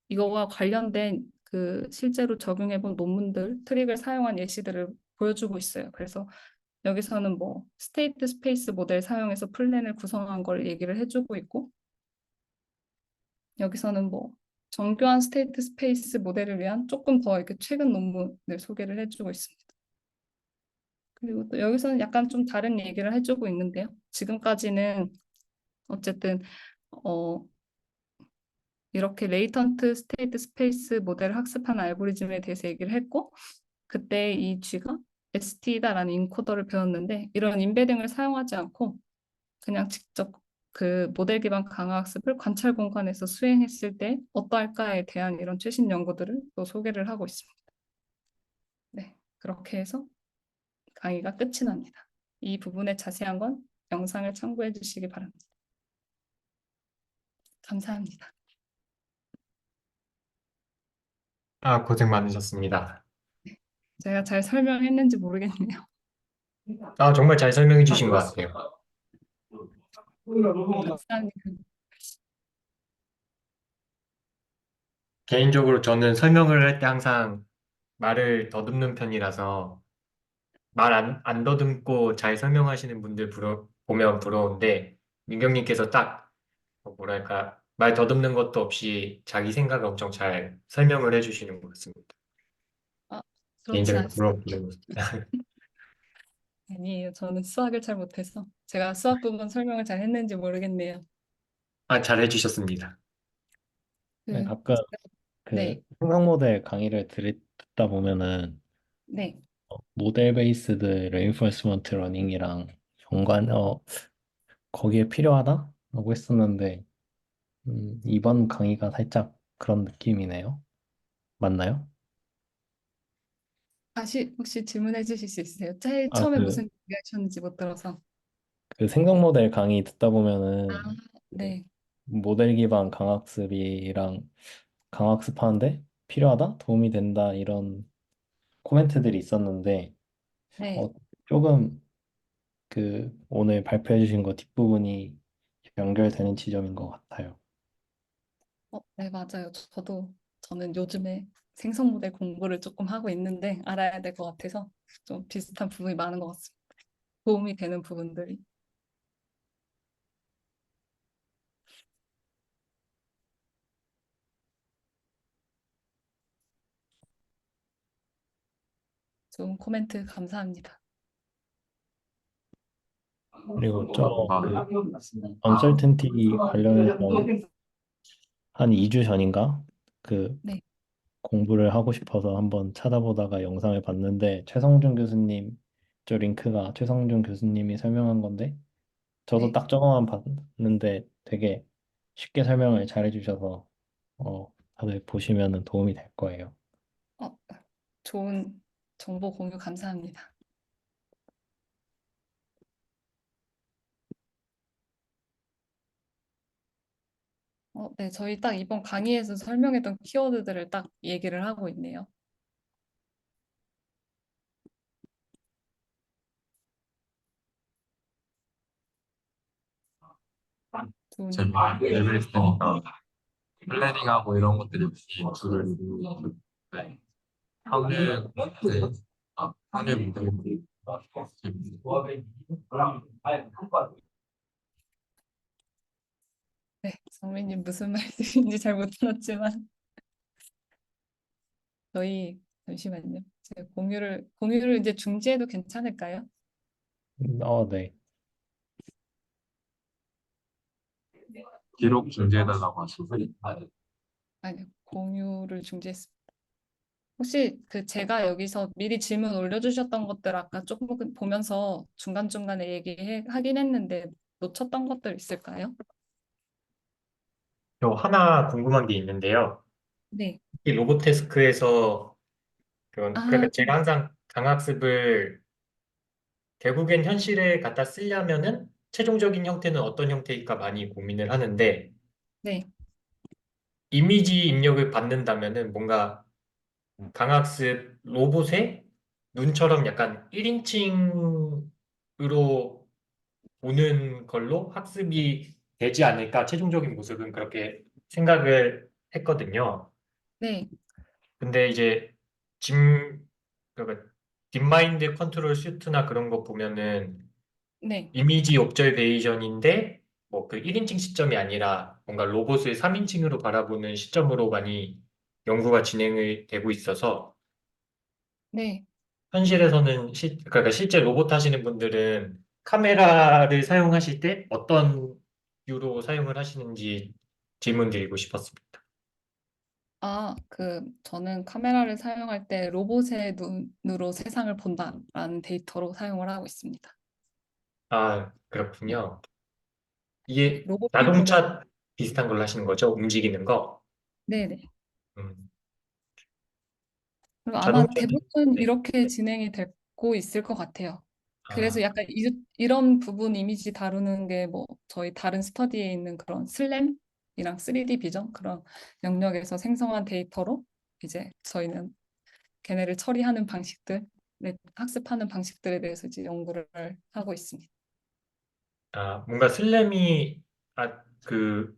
이거와 관련된 그 실제로 적용해 본 논문들, 트릭을 사용한 예시들을 보여주고 있어요. 그래서 여기서는 뭐 스테이트 스페이스 모델 사용해서 플랜을 구성한 걸 얘기를 해주고 있고 여기서는 뭐 정교한 스테이트 스페이스 모델을 위한 조금 더 이렇게 최근 논문을 소개를 해주고 있습니다. 그리고 또 여기서는 약간 좀 다른 얘기를 해주고 있는데요. 지금까지는 어쨌든 어, 이렇게 레이턴트 스테이트 스페이스 모델을 학습한 알고리즘에 대해서 얘기를 했고 그때 이 G가 ST다라는 인코더를 배웠는데 이런 인베딩을 사용하지 않고 그냥 직접 그 모델 기반 강화학습을 관찰 공간에서 수행했을 때 어떠할까에 대한 이런 최신 연구들을 또 소개를 하고 있습니다. 네, 그렇게 해서 강의가 끝이 납니다. 이 부분에 자세한 건 영상을 참고해 주시기 바랍니다. 감사합니다. 아, 고생 많으셨습니다. 제가 잘 설명했는지 모르겠네요. 아, 정말 잘 설명해 주신 것 같아요. 감사합니다. 개인적으로 저는 설명을 할 때 항상 말을 더듬는 편이라서 말 안 더듬고 잘 설명하시는 분들 보면 부러운데 민경님께서 딱 뭐랄까 말 더듬는 것도 없이 자기 생각을 엄청 잘 설명을 해주시는 것 같습니다. 아, 그렇지 개인적인 않습니다. 부러운 것 아니에요. 저는 수학을 잘 못해서 제가 수학 부분 설명을 잘 했는지 모르겠네요. 아, 잘 해주셨습니다. 네, 그, 가끔 네, 그 생성 모델 강의를 듣다 보면은 네. 모델 베이스드 레인포스먼트 러닝이랑 연관 거기에 필요하다? 라고 했었는데 이번 강의가 살짝 그런 느낌이네요. 맞나요? 다시 혹시 질문해 주실 수 있으세요? 제일 아, 처음에 무슨 얘기 하셨는지 못 들어서. 그 생성 모델 강의 듣다 아, 보면은 그 네, 모델 기반 강학습이랑 강학습하는데 필요하다? 도움이 된다? 이런 코멘트들이 있었는데 네. 어, 조금 그 오늘 발표해 주신 거 뒷부분이 연결되는 지점인 것 같아요. 네, 맞아요. 저는 요즘에 생성 모델 공부를 조금 하고 있는데 알아야 될 것 같아서 좀 비슷한 부분이 많은 것 같습니다. 도움이 되는 부분들이. 좋은 코멘트 감사합니다. 그리고 뭔가 그 언설텐티 관련해서 한 2주 전인가 그 네, 공부를 하고 싶어서 한번 찾아보다가 영상을 봤는데 최성준 교수님 저 링크가 최성준 교수님이 설명한 건데 저도 네. 딱 저거만 봤는데 되게 쉽게 설명을 잘 해주셔서 다들 보시면은 도움이 될 거예요. 어, 좋은 정보 공유 감사합니다. 네, 저희 딱 이번 강의에서 설명했던 키워드들을 딱 얘기를 하고 있네요. 좋은, 재미있는 레벨리스트니까 플래닝하고 이런 것들이 역시 줄을 네. 확률 네. 확률 문제 재밌네요. 네, 성민님 무슨 말씀인지 잘 못 들었지만 저희 잠시만요. 제 공유를 이제 중지해도 괜찮을까요? 네. 기록 중지해달라고 하시고 아니요, 공유를 중지했습니다. 혹시 그 제가 여기서 미리 질문 올려주셨던 것들 아까 조금 보면서 중간중간에 얘기하긴 했는데 놓쳤던 것들 있을까요? 저 하나 궁금한 게 있는데요. 네. 이 로보테스크에서 아, 그러니까 제가 항상 강학습을 결국엔 현실에 갖다 쓰려면은 최종적인 형태는 어떤 형태일까 많이 고민을 하는데 네. 이미지 입력을 받는다면은 뭔가 강학습 로봇의 눈처럼 약간 1인칭으로 보는 걸로 학습이 되지 않을까 최종적인 모습은 그렇게 생각을 했거든요. 네. 근데 이제 짐 그러니까 딥마인드 컨트롤 슈트나 그런 거 보면은 네. 이미지 옵저베이션인데 뭐 그 1인칭 시점이 아니라 뭔가 로봇을 3인칭으로 바라보는 시점으로 많이 연구가 진행이 되고 있어서 네. 현실에서는 그러니까 실제 로봇 하시는 분들은 카메라를 사용하실 때 어떤 뷰로 사용을 하시는지 질문 드리고 싶었습니다. 저는 카메라를 사용할 때 로봇의 눈으로 세상을 본다라는 데이터로 사용을 하고 있습니다. 아, 네. 그렇군요. 이게 로봇이 보는, 자동차 비슷한 걸 하시는 거죠? 움직이는 거? 네네. 음, 그리고 아마 자동차, 대부분 네. 이렇게 진행이 되고 있을 것 같아요. 그래서 아, 약간 이런 부분 이미지 다루는 게 뭐 저희 다른 스터디에 있는 그런 슬램이랑 3D 비전 그런 영역에서 생성한 데이터로 이제 저희는 걔네를 처리하는 방식들, 네, 학습하는 방식들에 대해서 이제 연구를 하고 있습니다. 뭔가 슬램이, 그,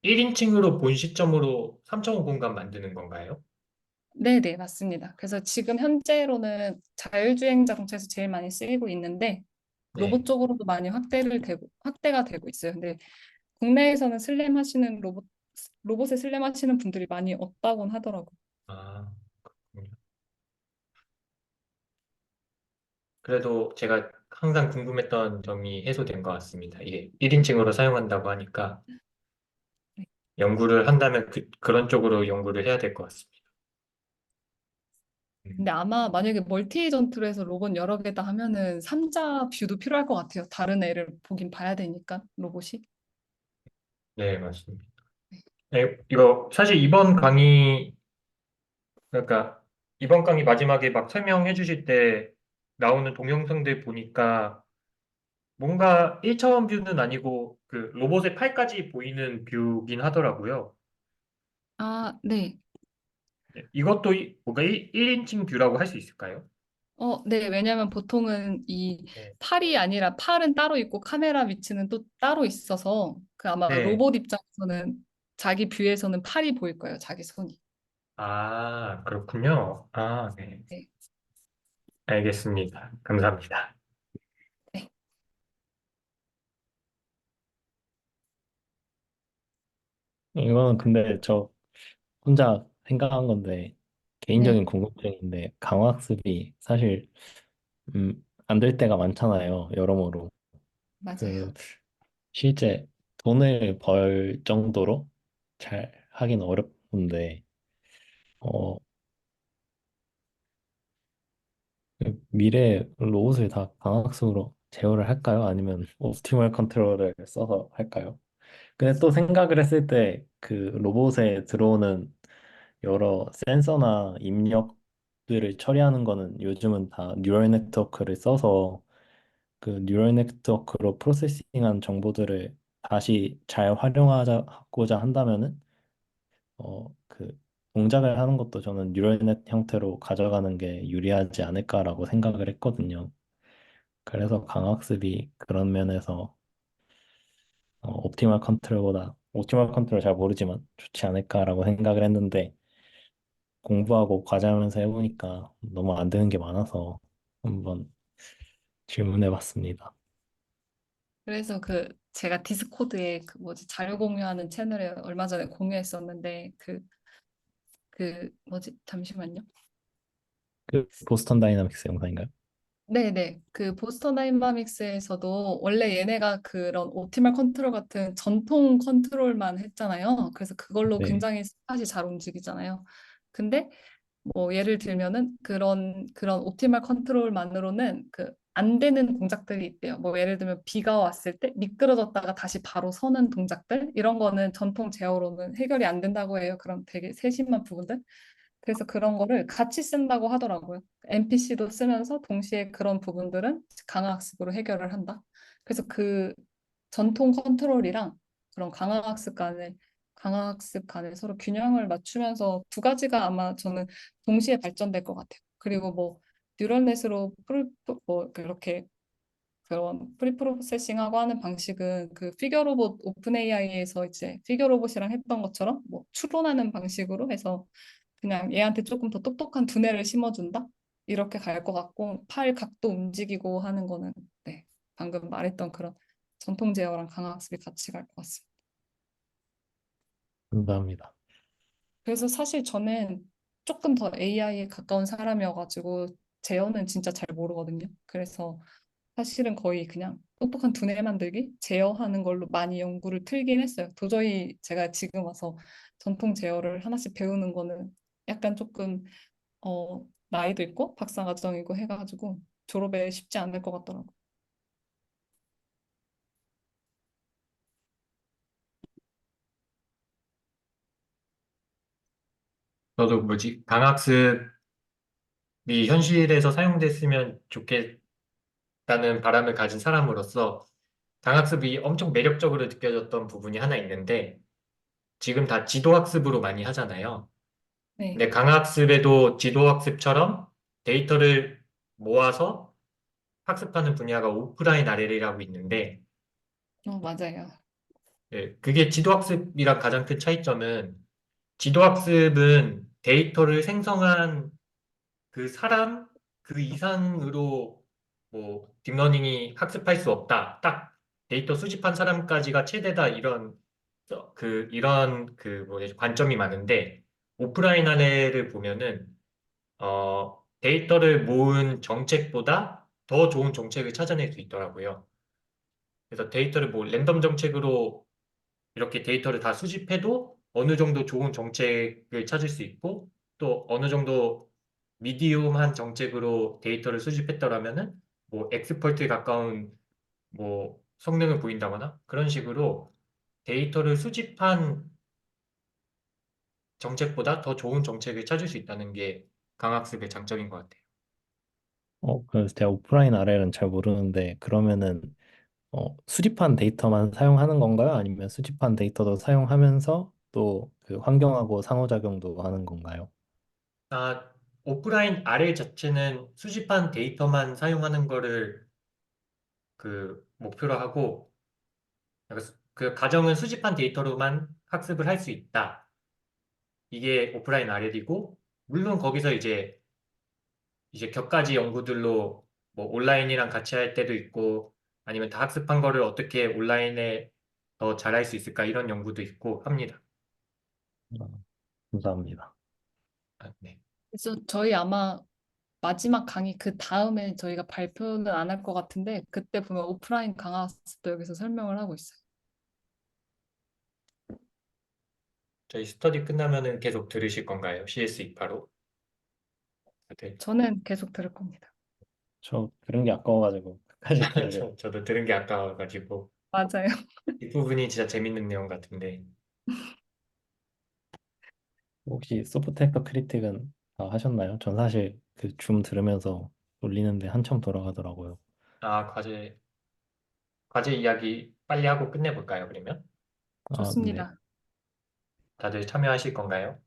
1인칭으로 본 시점으로 3.5 공간 만드는 건가요? 네네, 맞습니다. 그래서 지금 현재로는 자율주행 자동차에서 제일 많이 쓰이고 있는데 네. 로봇 쪽으로도 많이 확대가 되고 있어요. 근데 국내에서는 로봇에 슬램 하시는 분들이 많이 없다곤 하더라고요. 아, 그렇군요. 그래도 제가 항상 궁금했던 점이 해소된 것 같습니다. 이게 1인칭으로 사용한다고 하니까 네. 연구를 한다면 그런 쪽으로 연구를 해야 될 것 같습니다. 근데 아마 만약에 멀티 에이전트로 해서 로봇 여러 개다 하면은 삼자 뷰도 필요할 것 같아요. 다른 애를 보긴 봐야 되니까 로봇이. 네, 맞습니다. 네, 이거 사실 그러니까 이번 강의 마지막에 막 설명해 주실 때 나오는 동영상들 보니까 뭔가 1차원 뷰는 아니고 그 로봇의 팔까지 보이는 뷰긴 하더라고요. 네. 네, 이것도 뭔가 1인칭 뷰라고 할 수 있을까요? 네. 왜냐면 보통은 이 네. 팔이 아니라 팔은 따로 있고 카메라 위치는 또 따로 있어서 그 아마 네. 로봇 입장에서는 자기 뷰에서는 팔이 보일 거예요. 자기 손이. 아, 그렇군요. 네. 네. 알겠습니다. 감사합니다. 네. 이거는 근데 저 혼자 생각한 건데 네. 개인적인 궁금증인데 강화학습이 사실 안 될 때가 많잖아요. 여러모로. 맞아요. 그 실제 돈을 벌 정도로 잘 하긴 어렵던데 어, 미래 로봇을 다 광학속으로 제어를 할까요? 아니면 옵티멀 컨트롤을 써서 할까요? 근데 또 생각을 했을 때 그 로봇에 들어오는 여러 센서나 입력들을 처리하는 거는 요즘은 다 뉴럴 네트워크를 써서 그 뉴럴 네트워크로 프로세싱한 정보들을 다시 잘 활용하고자 한다면은 그 동작을 하는 것도 저는 뉴럴넷 형태로 가져가는 게 유리하지 않을까라고 생각을 했거든요. 그래서 강학습이 그런 면에서 옵티멀 컨트롤보다 옵티멀 컨트롤 잘 모르지만 좋지 않을까라고 생각을 했는데 공부하고 과제하면서 해보니까 너무 안 되는 게 많아서 한번 질문해 봤습니다. 그래서 그 제가 디스코드에 그 뭐지 자료 공유하는 채널에 얼마 전에 공유했었는데 그 뭐지 잠시만요. 그 보스턴 다이나믹스 영상인가요? 네네. 그 보스턴 다이나믹스에서도 원래 얘네가 그런 옵티멀 컨트롤 같은 전통 컨트롤만 했잖아요. 그래서 그걸로 네. 굉장히 스팟이 잘 움직이잖아요. 근데 뭐 예를 들면은 그런 옵티멀 컨트롤만으로는 그 안 되는 동작들이 있대요. 뭐 예를 들면 비가 왔을 때 미끄러졌다가 다시 바로 서는 동작들 이런 거는 전통 제어로는 해결이 안 된다고 해요. 그런 되게 세심한 부분들. 그래서 그런 거를 같이 쓴다고 하더라고요. NPC도 쓰면서 동시에 그런 부분들은 강화학습으로 해결을 한다. 그래서 그 전통 컨트롤이랑 그런 강화학습 간에 서로 균형을 맞추면서 두 가지가 아마 저는 동시에 발전될 것 같아요. 그리고 뭐 뉴럴넷으로 뭐 그렇게 그런 프리프로세싱하고 하는 방식은 그 피겨 로봇 오픈 AI에서 이제 피겨 로봇이랑 했던 것처럼 뭐 추론하는 방식으로 해서 그냥 얘한테 조금 더 똑똑한 두뇌를 심어준다? 이렇게 갈 것 같고 팔 각도 움직이고 하는 거는 네, 방금 말했던 그런 전통 제어랑 강화학습이 같이 갈 것 같습니다. 감사합니다. 그래서 사실 저는 조금 더 AI에 가까운 사람이어가지고 제어는 진짜 잘 모르거든요. 그래서 사실은 거의 그냥 똑똑한 두뇌 만들기, 제어하는 걸로 많이 연구를 틀긴 했어요. 도저히 제가 지금 와서 전통 제어를 하나씩 배우는 거는 약간 조금 나이도 있고 박사 과정이고 해가지고 졸업에 쉽지 않을 것 같더라고요. 저도 뭐지, 강학습이 현실에서 사용됐으면 좋겠다는 바람을 가진 사람으로서 강학습이 엄청 매력적으로 느껴졌던 부분이 하나 있는데 지금 다 지도학습으로 많이 하잖아요. 네, 근데 강학습에도 지도학습처럼 데이터를 모아서 학습하는 분야가 오프라인 RL이라고 있는데 맞아요. 예, 그게 지도학습이랑 가장 큰 차이점은 지도학습은 데이터를 생성한 그 사람 그 이상으로 뭐 딥러닝이 학습할 수 없다. 딱 데이터 수집한 사람까지가 최대다 이런 관점이 많은데 오프라인 안에를 보면은 데이터를 모은 정책보다 더 좋은 정책을 찾아낼 수 있더라고요. 그래서 데이터를 뭐 랜덤 정책으로 이렇게 데이터를 다 수집해도 어느 정도 좋은 정책을 찾을 수 있고 또 어느 정도 미디움한 정책으로 데이터를 수집했더라면은 뭐 엑스퍼트에 가까운 뭐 성능을 보인다거나 그런 식으로 데이터를 수집한 정책보다 더 좋은 정책을 찾을 수 있다는 게 강학습의 장점인 것 같아요. 그래서 제가 오프라인 RL은 잘 모르는데 그러면은 수집한 데이터만 사용하는 건가요? 아니면 수집한 데이터도 사용하면서 또 그 환경하고 상호작용도 하는 건가요? 아, 오프라인 RL 자체는 수집한 데이터만 사용하는 거를 목표로 하고 그 가정은 수집한 데이터로만 학습을 할 수 있다. 이게 오프라인 RL이고, 물론 거기서 이제 격가지 연구들로 뭐 온라인이랑 같이 할 때도 있고, 아니면 다 학습한 거를 어떻게 온라인에 더 잘할 수 있을까 이런 연구도 있고 합니다. 감사합니다. 아, 네. 그래서 저희 아마 마지막 강의 그 다음에 저희가 발표는 안 할 것 같은데 그때 보면 오프라인 강화 학습도 여기서 설명을 하고 있어요. 저희 스터디 끝나면은 계속 들으실 건가요? CS 2파로? 다들. 저는 계속 들을 겁니다. 저 그런 게 아까워가지고 끝까지 들으려고. 저도 들은 게 아까워가지고 맞아요. 뒷부분이 진짜 재밌는 내용 같은데. 혹시 소프트웨어 크리틱은 다 하셨나요? 전 사실 그 줌 들으면서 놀리는데 한참 돌아가더라고요. 아, 과제 이야기 빨리 하고 끝내볼까요, 그러면? 아, 네. 좋습니다. 다들 참여하실 건가요?